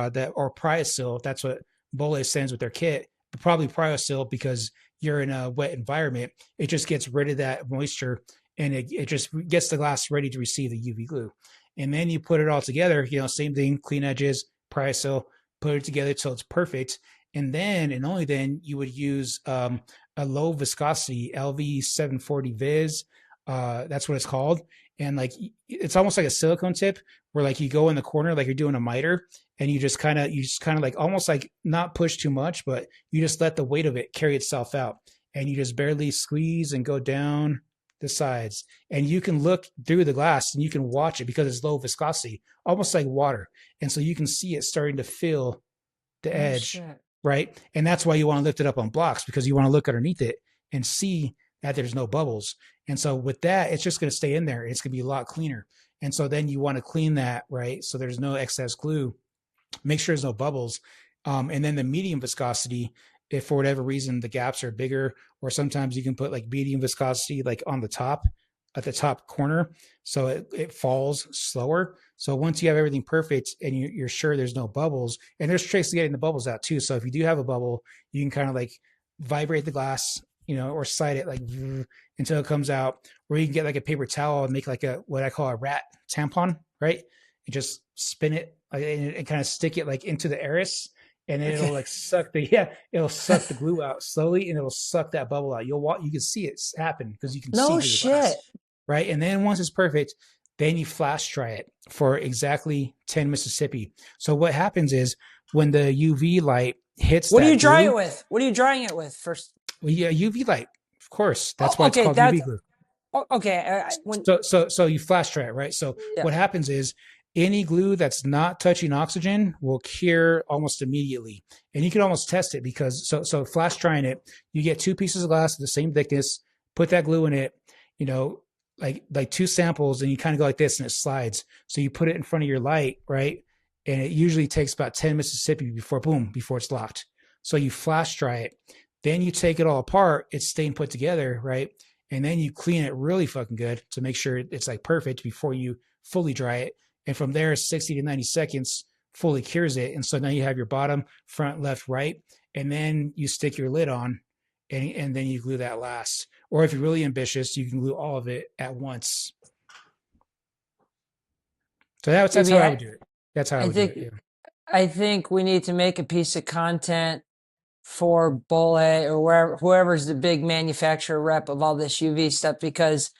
Pryosil. That's what Bole sends with their kit. But probably Pryosil because you're in a wet environment. It just gets rid of that moisture and it just gets the glass ready to receive the UV glue. And then you put it all together. Same thing, clean edges, Pryosil, put it together till it's perfect. And then and only then you would use a low viscosity LV 740 Viz. That's what it's called. And like it's almost like a silicone tip where like you go in the corner like you're doing a miter and you just kind of like almost like not push too much, but you just let the weight of it carry itself out and you just barely squeeze and go down the sides. And you can look through the glass and you can watch it because it's low viscosity, almost like water. And so you can see it starting to fill the Oh edge, shit. right? And that's why you want to lift it up on blocks because you want to look underneath it and see that there's no bubbles. And so with that, it's just going to stay in there. It's going to be a lot cleaner. And so then you want to clean that, right? So there's no excess glue. Make sure there's no bubbles. And then the medium viscosity, if for whatever reason the gaps are bigger, or sometimes you can put like medium viscosity like on the top, at the top corner, so it falls slower. So once you have everything perfect and you're sure there's no bubbles, and there's tricks to getting the bubbles out too. So if you do have a bubble, you can kind of like vibrate the glass, or slide it like until it comes out, or you can get like a paper towel and make like a what I call a rat tampon, right? You just spin it and kind of stick it like into the iris, and then it'll Okay. like it'll suck the glue out slowly, and it'll suck that bubble out. You can see it happen because you can see No through the glass, shit. right? And then once it's perfect, then you flash dry it for exactly 10 Mississippi. So what happens is when the UV light hits What do you that dry glue, it with? What are you drying it with first? well, yeah, UV light, of course. That's Oh, why it's okay. called UV glue. Okay. When So you flash dry it, right? So yeah. what happens is any glue that's not touching oxygen will cure almost immediately. And you can almost test it because so flash drying it, you get two pieces of glass of the same thickness, put that glue in it, you know, like two samples, and you kind of go like this and it slides. So you put it in front of your light, right? And it usually takes about 10 Mississippi before it's locked. So you flash dry it. Then you take it all apart, it's staying put together, right? And then you clean it really fucking good to make sure it's like perfect before you fully dry it. And from there, 60 to 90 seconds fully cures it. And so now you have your bottom, front, left, right. And then you stick your lid on and then you glue that last. Or if you're really ambitious, you can glue all of it at once. So that's how Maybe I would do it. That's how I I would do it. think Yeah. I think we need to make a piece of content for Bole or whoever's the big manufacturer rep of all this UV stuff because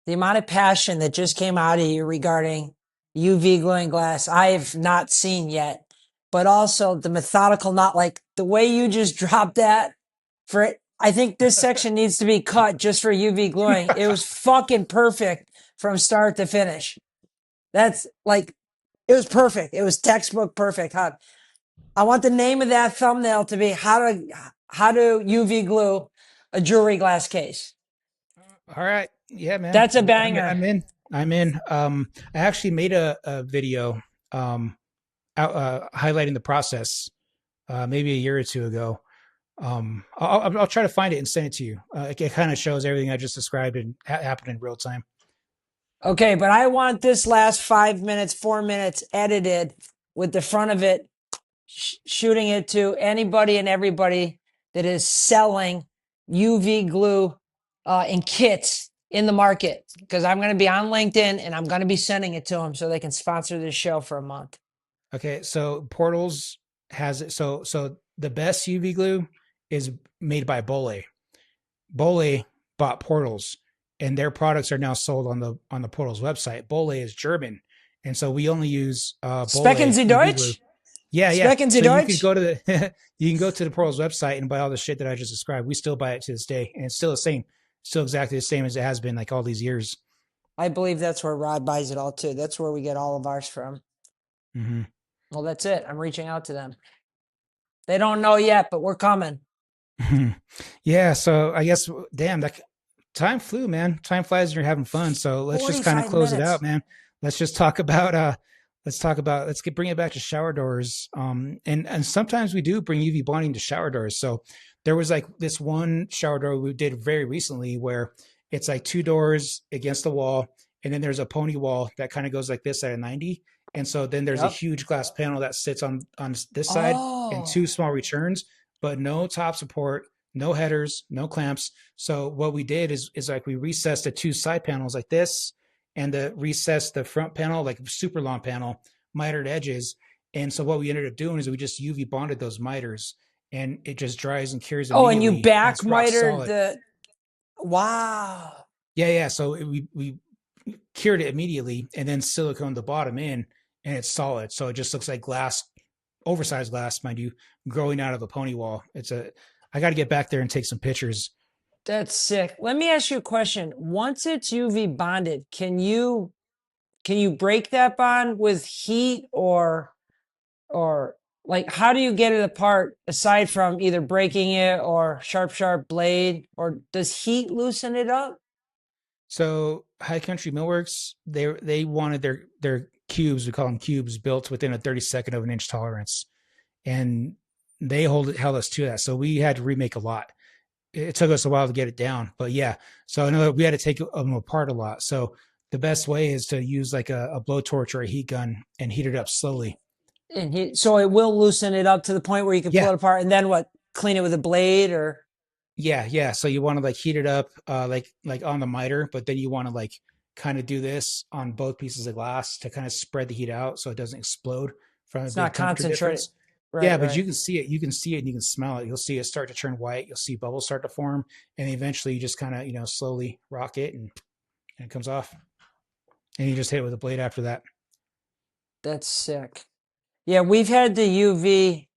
the amount of passion that just came out of you regarding UV gluing glass, I have not seen yet. But also the methodical, not like the way you just dropped that for it. I think this section needs to be cut just for UV gluing. It was fucking perfect from start to finish. That's like, it was perfect. It was textbook perfect. I want the name of that thumbnail to be how to UV glue a jewelry glass case. All right. Yeah, man. That's a banger. I'm in. I'm in. I actually made a video highlighting the process maybe a year or two ago. I'll try to find it and send it to you. It kind of shows everything I just described and happened in real time. Okay, but I want this last 5 minutes, 4 minutes edited with the front of it, shooting it to anybody and everybody that is selling UV glue in kits in the market. Because I'm going to be on LinkedIn and I'm going to be sending it to them so they can sponsor this show for a month. Okay, so Portals has it. So the best UV glue is made by Bole. Bole bought Portals, and their products are now sold on the portal's website. Bole is German, and so we only use Bole Specken Sie UV glue. Deutsch? Yeah, yeah. Specken Sie So you could Deutsch? go to the you can go to the portal's website and buy all the shit that I just described. We still buy it to this day, and it's still the same, still exactly the same as it has been like all these years. I believe that's where Rod buys it all too. That's where we get all of ours from. Mm-hmm. Well, that's it. I'm reaching out to them. They don't know yet, but we're coming. Yeah, so I guess damn that time flew, man. Time flies when you're having fun. So let's just kind of 45 close it minutes. out, man. Let's just talk about bring it back to shower doors. And sometimes we do bring UV bonding to shower doors. So there was like this one shower door we did very recently where it's like two doors against the wall, and then there's a pony wall that kind of goes like this at a 90. And so then there's a Yep. huge glass panel that sits on this side and Oh, two small returns, but no top support, no headers, no clamps. So what we did is like we recessed the two side panels like this, and recessed the front panel like super long panel, mitered edges. And so what we ended up doing is we just UV bonded those miters, and it just dries and cures oh, and you immediately, and back it's rock mitered solid. the. Wow. Yeah, yeah. So we cured it immediately, and then silicone the bottom in, and it's solid. So it just looks like glass, oversized glass, mind you, growing out of a pony wall. I got to get back there and take some pictures. That's sick. Let me ask you a question. Once it's UV bonded, can you break that bond with heat or like how do you get it apart aside from either breaking it or sharp blade, or does heat loosen it up? So High Country Millworks, they wanted their cubes, we call them cubes, built within a 32nd of an inch tolerance, and they held us to that. So we had to remake a lot. It took us a while to get it down, but yeah. So I know we had to take them apart a lot. So the best way is to use like a blowtorch or a heat gun and heat it up slowly. And so it will loosen it up to the point where you can pull Yeah, it apart and then what? Clean it with a blade or yeah, yeah. So you want to like heat it up, like on the miter, but then you want to like kind of do this on both pieces of glass to kind of spread the heat out so it doesn't explode from a it's big not temperature concentrated. difference. Yeah, Right, but right. you can see it. You can see it and you can smell it. You'll see it start to turn white. You'll see bubbles start to form, and eventually you just kind of slowly rock it, and it comes off. And you just hit it with a blade after that. That's sick. Yeah, we've had the UV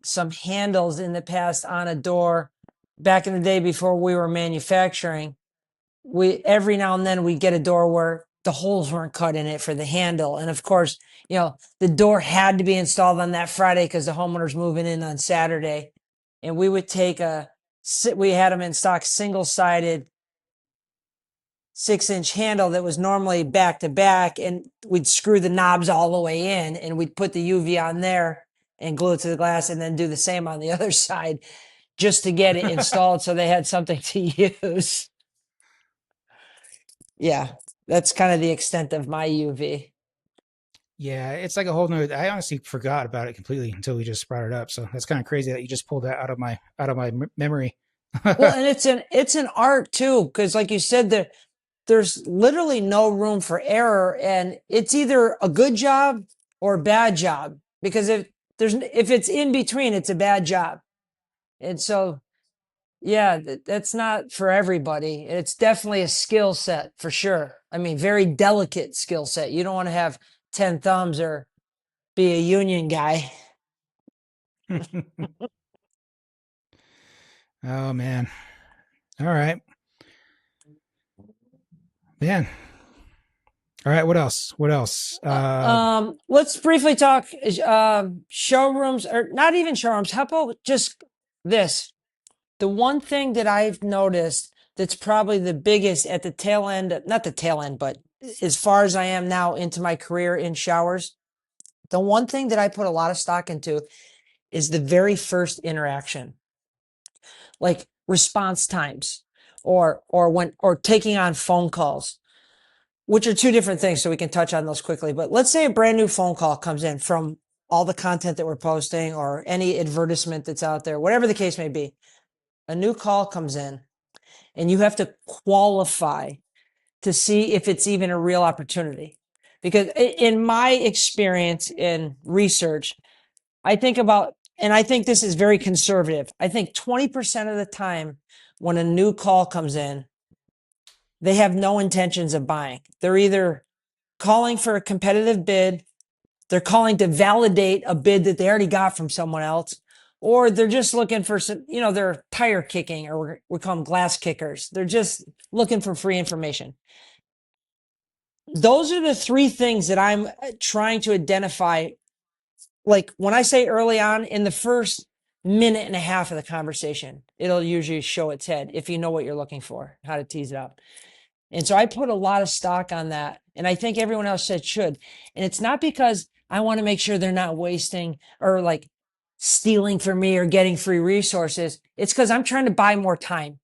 some handles in the past on a door back in the day before we were manufacturing. We every now and then we get a door where the holes weren't cut in it for the handle, and of course, the door had to be installed on that Friday because the homeowner's moving in on Saturday, and we would take we had them in stock single sided 6-inch handle that was normally back to back, and we'd screw the knobs all the way in, and we'd put the UV on there and glue it to the glass, and then do the same on the other side just to get it installed so they had something to use. Yeah, that's kind of the extent of my UV. Yeah, it's like a whole nother. I honestly forgot about it completely until we just brought it up. So that's kind of crazy that you just pulled that out of my memory. Well, and it's an art too, because like you said, there's literally no room for error, and it's either a good job or a bad job. Because if it's in between, it's a bad job. And so, yeah, that's not for everybody. It's definitely a skill set for sure. I mean, very delicate skill set. You don't want to have 10 thumbs or be a union guy. Oh man. All right. Man. All right, what else? What else? Let's briefly talk showrooms, or not even showrooms. How about just this? The one thing that I've noticed that's probably the biggest at the tail end, not the tail end, but as far as I am now into my career in showers, the one thing that I put a lot of stock into is the very first interaction, like response times or taking on phone calls, which are two different things. So we can touch on those quickly. But let's say a brand new phone call comes in from all the content that we're posting or any advertisement that's out there, whatever the case may be. A new call comes in and you have to qualify to see if it's even a real opportunity. Because in my experience in research, I think about, and I think this is very conservative, I think 20% of the time when a new call comes in, they have no intentions of buying. They're either calling for a competitive bid, they're calling to validate a bid that they already got from someone else, or they're just looking for some, they're tire kicking, or we call them glass kickers. They're just looking for free information. Those are the three things that I'm trying to identify. Like when I say early on, in the first minute and a half of the conversation, it'll usually show its head if you know what you're looking for, how to tease it out. And so I put a lot of stock on that. And I think everyone else should. And it's not because I want to make sure they're not wasting or like stealing from me or getting free resources. It's because I'm trying to buy more time.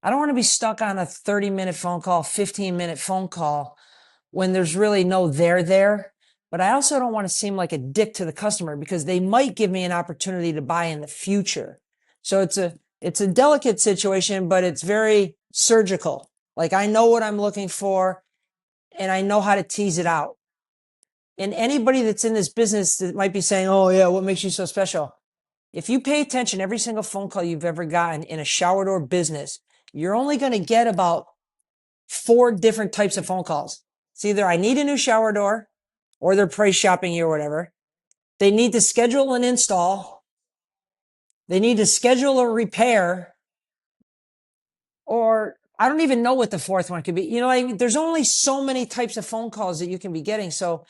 I don't want to be stuck on a 30-minute phone call, 15-minute phone call when there's really no there. But I also don't want to seem like a dick to the customer because they might give me an opportunity to buy in the future. So it's a delicate situation, but it's very surgical. Like I know what I'm looking for and I know how to tease it out. And anybody that's in this business that might be saying, oh yeah, what makes you so special? If you pay attention every single phone call you've ever gotten in a shower door business, you're only going to get about 4 different types of phone calls. It's either I need a new shower door or they're price shopping you or whatever. They need to schedule an install. They need to schedule a repair, or I don't even know what the fourth one could be. There's only so many types of phone calls that you can be getting. So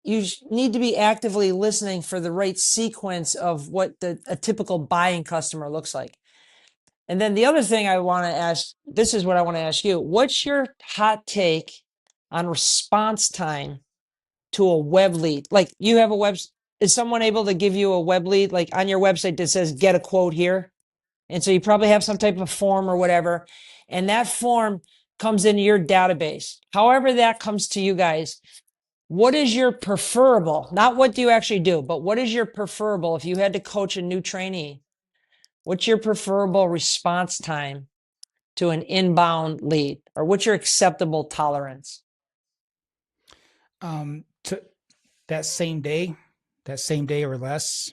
you need to be actively listening for the right sequence of what a typical buying customer looks like. And then the other thing I want to ask, this is what I want to ask you. What's your hot take on response time to a web lead? Like you have is someone able to give you a web lead, like on your website that says, get a quote here? And so you probably have some type of form or whatever. And that form comes into your database. However that comes to you guys, what is your preferable, not what do you actually do, but what is your preferable if you had to coach a new trainee? What's your preferable response time to an inbound lead, or what's your acceptable tolerance? To that same day, or less.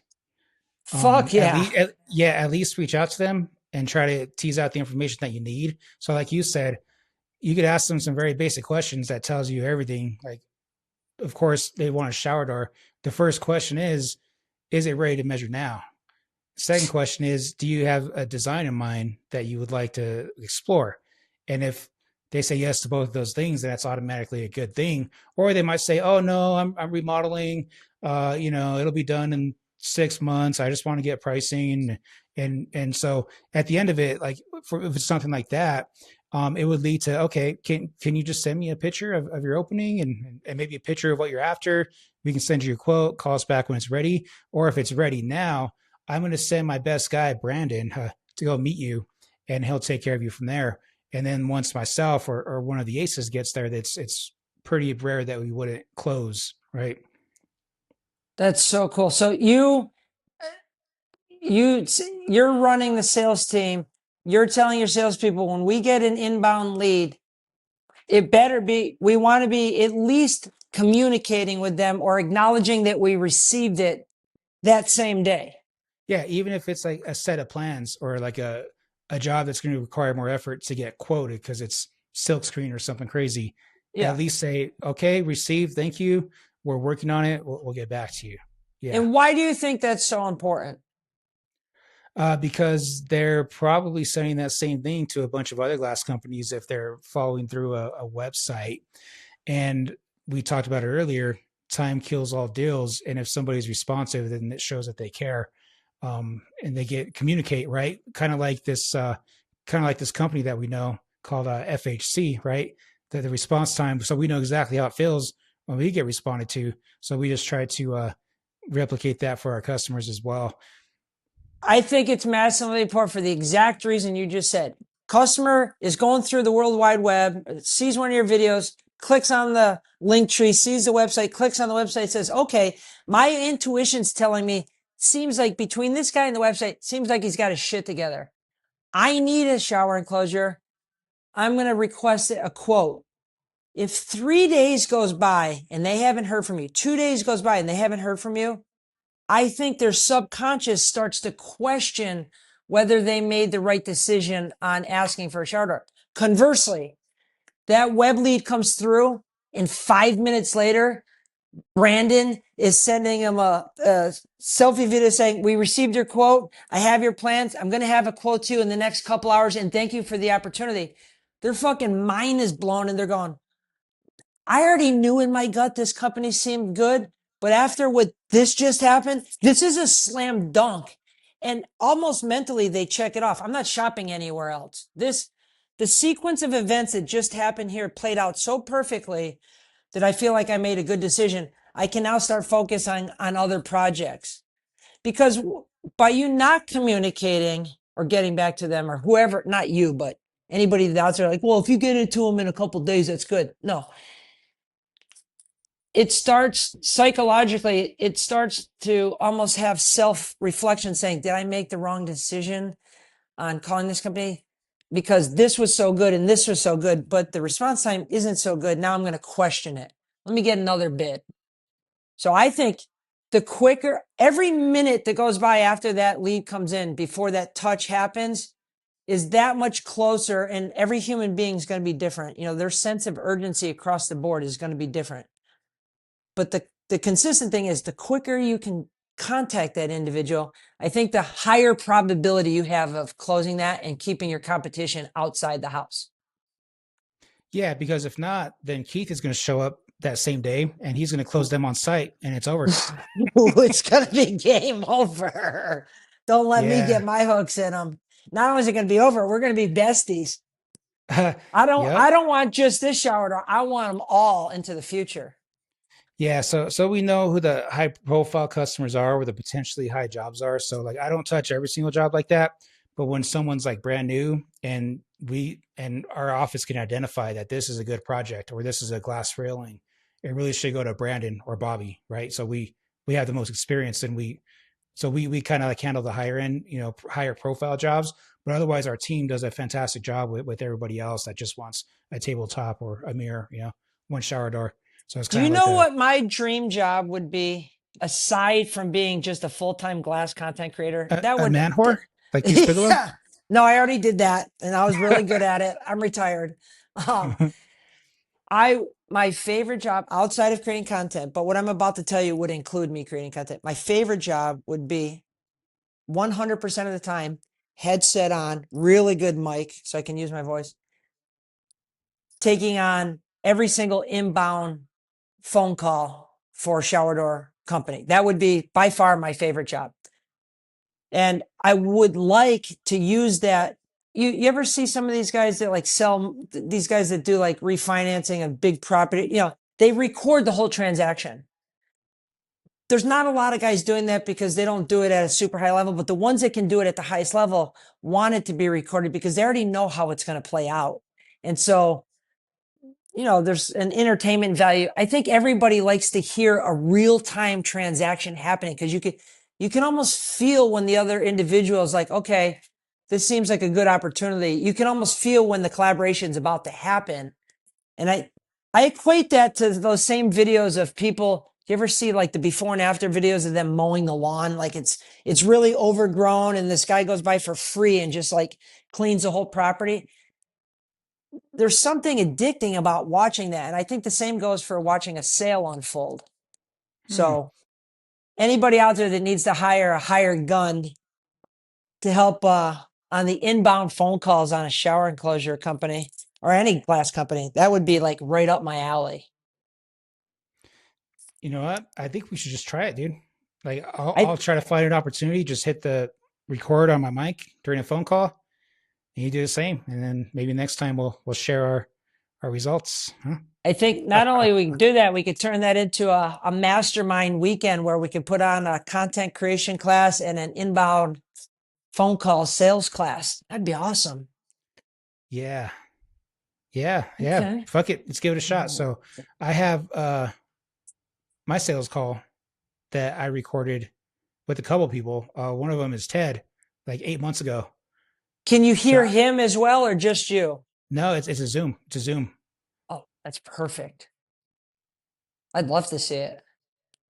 Fuck yeah. At least reach out to them and try to tease out the information that you need. So like you said, you could ask them some very basic questions that tells you everything. Like, of course, they want a shower door. The first question is it ready to measure now? Second question is, do you have a design in mind that you would like to explore? And if they say yes to both of those things, then that's automatically a good thing. Or they might say, oh no, I'm remodeling. It'll be done in 6 months. I just want to get pricing. And so at the end of it, like if it's something like that, it would lead to, okay, can you just send me a picture of your opening and maybe a picture of what you're after? We can send you a quote, call us back when it's ready. Or if it's ready now, I'm going to send my best guy, Brandon, to go meet you, and he'll take care of you from there. And then once myself or one of the aces gets there, it's pretty rare that we wouldn't close, right? That's so cool. So you're running the sales team. You're telling your salespeople when we get an inbound lead, it better be, we want to be at least communicating with them or acknowledging that we received it that same day. Yeah, even if it's like a set of plans or like a job that's going to require more effort to get quoted because it's silkscreen or something crazy, Yeah. at least say, okay, received, thank you. We're working on it. We'll get back to you. Yeah. And why do you think that's so important? Because they're probably sending that same thing to a bunch of other glass companies if they're following through a website. And we talked about it earlier, time kills all deals. And if somebody's responsive, then it shows that they care. And they communicate, right? Kind of like this company that we know called FHC, right? The response time. So we know exactly how it feels when we get responded to. So we just try to replicate that for our customers as well. I think it's massively important for the exact reason you just said. Customer is going through the World Wide Web, sees one of your videos, clicks on the link tree, sees the website, clicks on the website, says, okay, my intuition's telling me, seems like between this guy and the website, seems like he's got his shit together. I need a shower enclosure. I'm going to request a quote. If 3 days goes by and they haven't heard from you, 2 days goes by and they haven't heard from you, I think their subconscious starts to question whether they made the right decision on asking for a shower door. Conversely, that web lead comes through, and 5 minutes later, Brandon is sending him a selfie video saying, "We received your quote. I have your plans. I'm going to have a quote to you in the next couple hours. And thank you for the opportunity." Their fucking mind is blown and they're going, I already knew in my gut this company seemed good. But after what this just happened, this is a slam dunk. And almost mentally, they check it off. I'm not shopping anywhere else. The sequence of events that just happened here played out so perfectly that I feel like I made a good decision. I can now start focusing on other projects because by you not communicating or getting back to them or whoever, not you, but anybody that's there like, well, if you get it to them in a couple of days, that's good. No, it starts psychologically, it starts to almost have self-reflection saying, did I make the wrong decision on calling this company? Because this was so good and this was so good, but the response time isn't so good. Now I'm going to question it. Let me get another bid. So I think the quicker, every minute that goes by after that lead comes in, before that touch happens, is that much closer. And every human being is going to be different. You know, their sense of urgency across the board is going to be different. But the consistent thing is the quicker you can contact that individual, I think the higher probability you have of closing that and keeping your competition outside the house. Yeah, because if not, then Keith is going to show up that same day and he's going to close them on site and it's over. It's going to be game over. Don't let me Yeah. get my hooks in them. Not only is it going to be over, we're going to be besties. Yep. I don't want just this shower door. I want them all into the future. Yeah, so we know who the high profile customers are, where the potentially high jobs are. So like I don't touch every single job like that, but when someone's like brand new and we and our office can identify that this is a good project or this is a glass railing, it really should go to Brandon or Bobby, right? So we have the most experience and we kind of like handle the higher end, you know, higher profile jobs, but otherwise our team does a fantastic job with everybody else that just wants a tabletop or a mirror, you know, one shower door. So it's Do kind you of like know what my dream job would be aside from being just a full-time glass content creator? That a would, man whore like Keith Bigelow. yeah. No, I already did that and I was really good at it. I'm retired. Um, my favorite job outside of creating content, but what I'm about to tell you would include me creating content. My favorite job would be 100% of the time, headset on, really good mic so I can use my voice, taking on every single inbound phone call for a shower door company. That would be by far my favorite job. And I would like to use that. You ever see some of these guys that like sell, these guys that do like refinancing of big property, you know, they record the whole transaction. There's not a lot of guys doing that because they don't do it at a super high level, but the ones that can do it at the highest level want it to be recorded because they already know how it's going to play out. And so, you know, there's an entertainment value. I think everybody likes to hear a real-time transaction happening because you can almost feel when the other individual is like, okay, this seems like a good opportunity. You can almost feel when the collaboration is about to happen. And I equate that to those same videos of people. You ever see like the before and after videos of them mowing the lawn? Like it's really overgrown and this guy goes by for free and just like cleans the whole property. There's something addicting about watching that. And I think the same goes for watching a sale unfold. Hmm. So anybody out there that needs to hire a hired gun to help on the inbound phone calls on a shower enclosure company or any glass company, that would be like right up my alley. You know what? I think we should just try it, dude. Like I I'll try to find an opportunity. Just hit the record on my mic during a phone call, and you do the same. And then maybe next time we'll share our results. Huh? I think not only we can do that, we could turn that into a mastermind weekend where we could put on a content creation class and an inbound phone call sales class. That'd be awesome. Yeah, yeah. Okay. Fuck it. Let's give it a shot. So I have my sales call that I recorded with a couple people. One of them is Ted, like 8 months ago. Can you So hear him as well or just you? no, it's a Zoom. It's a Zoom. Oh, that's perfect. I'd love to see it.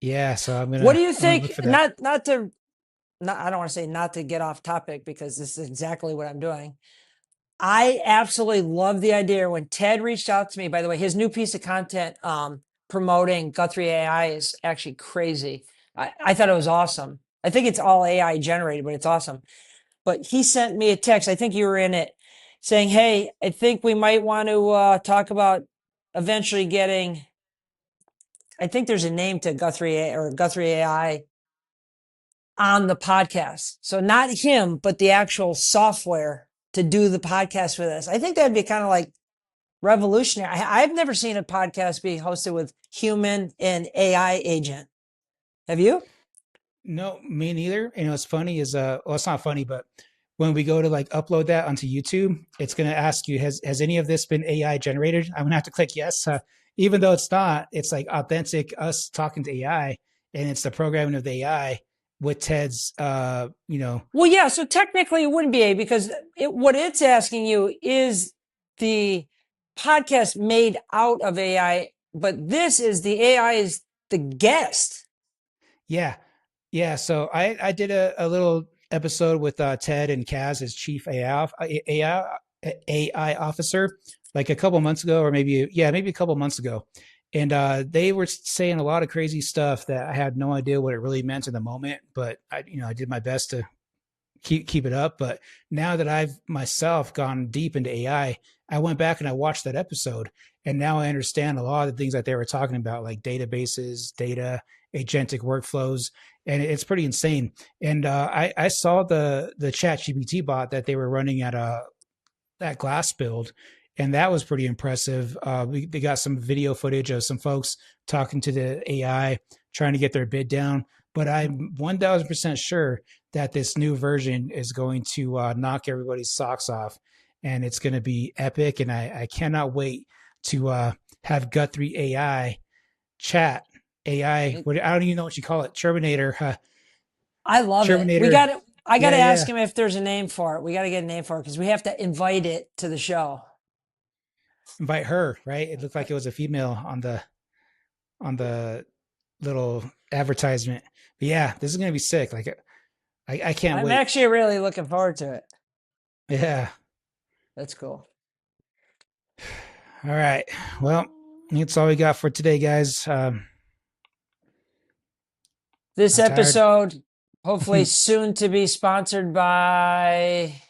Yeah, so What do you I'm gonna think? look for that. I don't want to say not to get off topic because this is exactly what I'm doing. I absolutely love the idea. When Ted reached out to me, by the way, his new piece of content promoting Guthrie AI is actually crazy. I thought it was awesome. I think it's all AI generated, but it's awesome. But he sent me a text. I think you were in it, saying, "Hey, I think we might want to talk about eventually getting. I think there's a name to Guthrie AI on the podcast. So not him, but the actual software to do the podcast with us. I think that'd be kind of like revolutionary. I've never seen a podcast be hosted with human and AI agent. Have you? No, me neither. You know, what's funny is well, it's not funny, but when we go to like upload that onto YouTube, it's going to ask you, has any of this been AI generated? I'm gonna have to click yes, even though it's not. It's like authentic us talking to AI, and it's the programming of the AI with Ted's, Well, yeah. So technically, it wouldn't be A because what it's asking you is the podcast made out of AI, but this is the AI is the guest. yeah, yeah. So I did a little episode with Ted and Kaz, his chief AI officer, like a couple months ago, or maybe a couple months ago, and they were saying a lot of crazy stuff that I had no idea what it really meant in the moment, but I did my best to keep it up. But now that I've myself gone deep into AI, I went back and I watched that episode, and now I understand a lot of the things that they were talking about, like databases, data, agentic workflows, and it's pretty insane. And I saw the Chat GPT bot that they were running at that glass build, and that was pretty impressive. They got some video footage of some folks talking to the AI, trying to get their bid down. But I'm 1,000% sure that this new version is going to knock everybody's socks off, and it's going to be epic. And I cannot wait to have Guthrie AI chat AI. I don't even know what you call it. Terminator. I love it. We Terminator. got it. I got Yeah, to ask yeah. him if there's a name for it. We got to get a name for it because we have to invite it to the show. Invite her, right? It looked like it was a female on the little advertisement. But yeah, this is gonna be sick. Like I can't I'm wait. actually really looking forward to it. Yeah. That's cool. All right. Well, that's all we got for today, guys. This I'm tired. episode, hopefully soon to be sponsored by.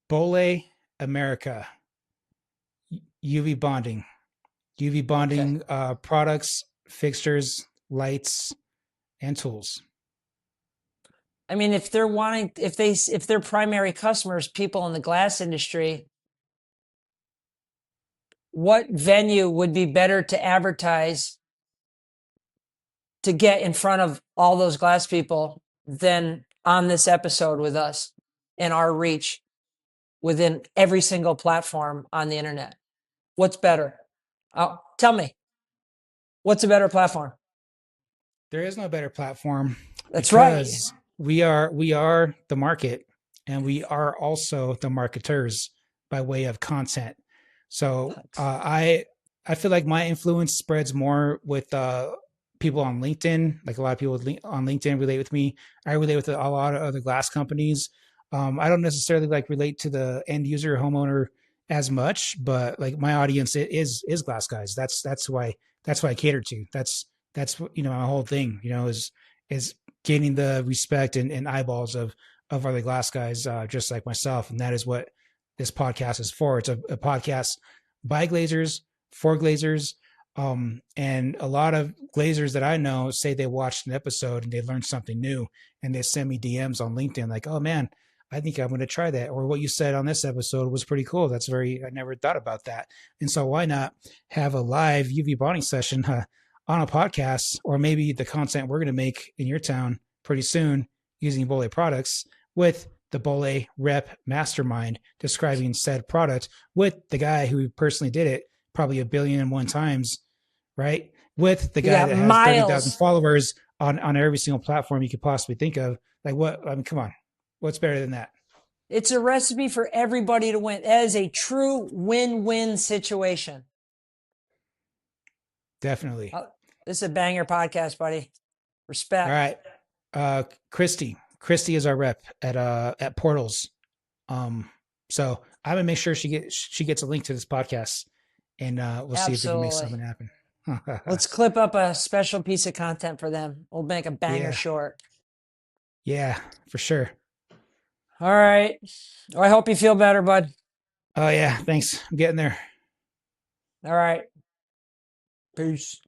Bole America. UV bonding. UV Okay. bonding products, fixtures, lights, and tools. I mean, if they're wanting, if their primary customers, people in the glass industry, what venue would be better to advertise to get in front of all those glass people than on this episode with us and our reach within every single platform on the internet? What's better? Tell me, what's a better platform? There is no better platform That's right. because we are the market, and we are also the marketers by way of content. So I feel like my influence spreads more with people on LinkedIn. Like a lot of people on LinkedIn relate with me. I relate with a lot of other glass companies. I don't necessarily like relate to the end user homeowner as much, but like my audience is glass guys. That's why I cater to. That's my whole thing. Is gaining the respect and eyeballs of other glass guys, just like myself, and that is what this podcast is for. It's a podcast by glazers for glazers. And a lot of glazers that I know say they watched an episode and they learned something new, and they send me DMs on LinkedIn like, "Oh man, I think I'm going to try that," or "What you said on this episode was pretty cool. I never thought about that." And so why not have a live UV bonding session on a podcast, or maybe the content we're going to make in your town pretty soon using Bole products with the Bole rep mastermind describing said product with the guy who personally did it probably 1,000,000,001 times, right? With the You guy got that has 30,000 miles. followers on every single platform you could possibly think of. Like what? I mean, come on. What's better than that? It's a recipe for everybody to win. That is a true win-win situation. Definitely. This is a banger podcast, buddy. All Respect. right. Christy is our rep at Portals. So I'm gonna make sure she gets a link to this podcast, and we'll see if we can make Absolutely. something happen. Let's clip up a special piece of content for them. We'll make a banger Yeah, short. yeah, for sure. All right. Well, I hope you feel better, bud. Oh yeah, thanks. I'm getting there. All right. Peace.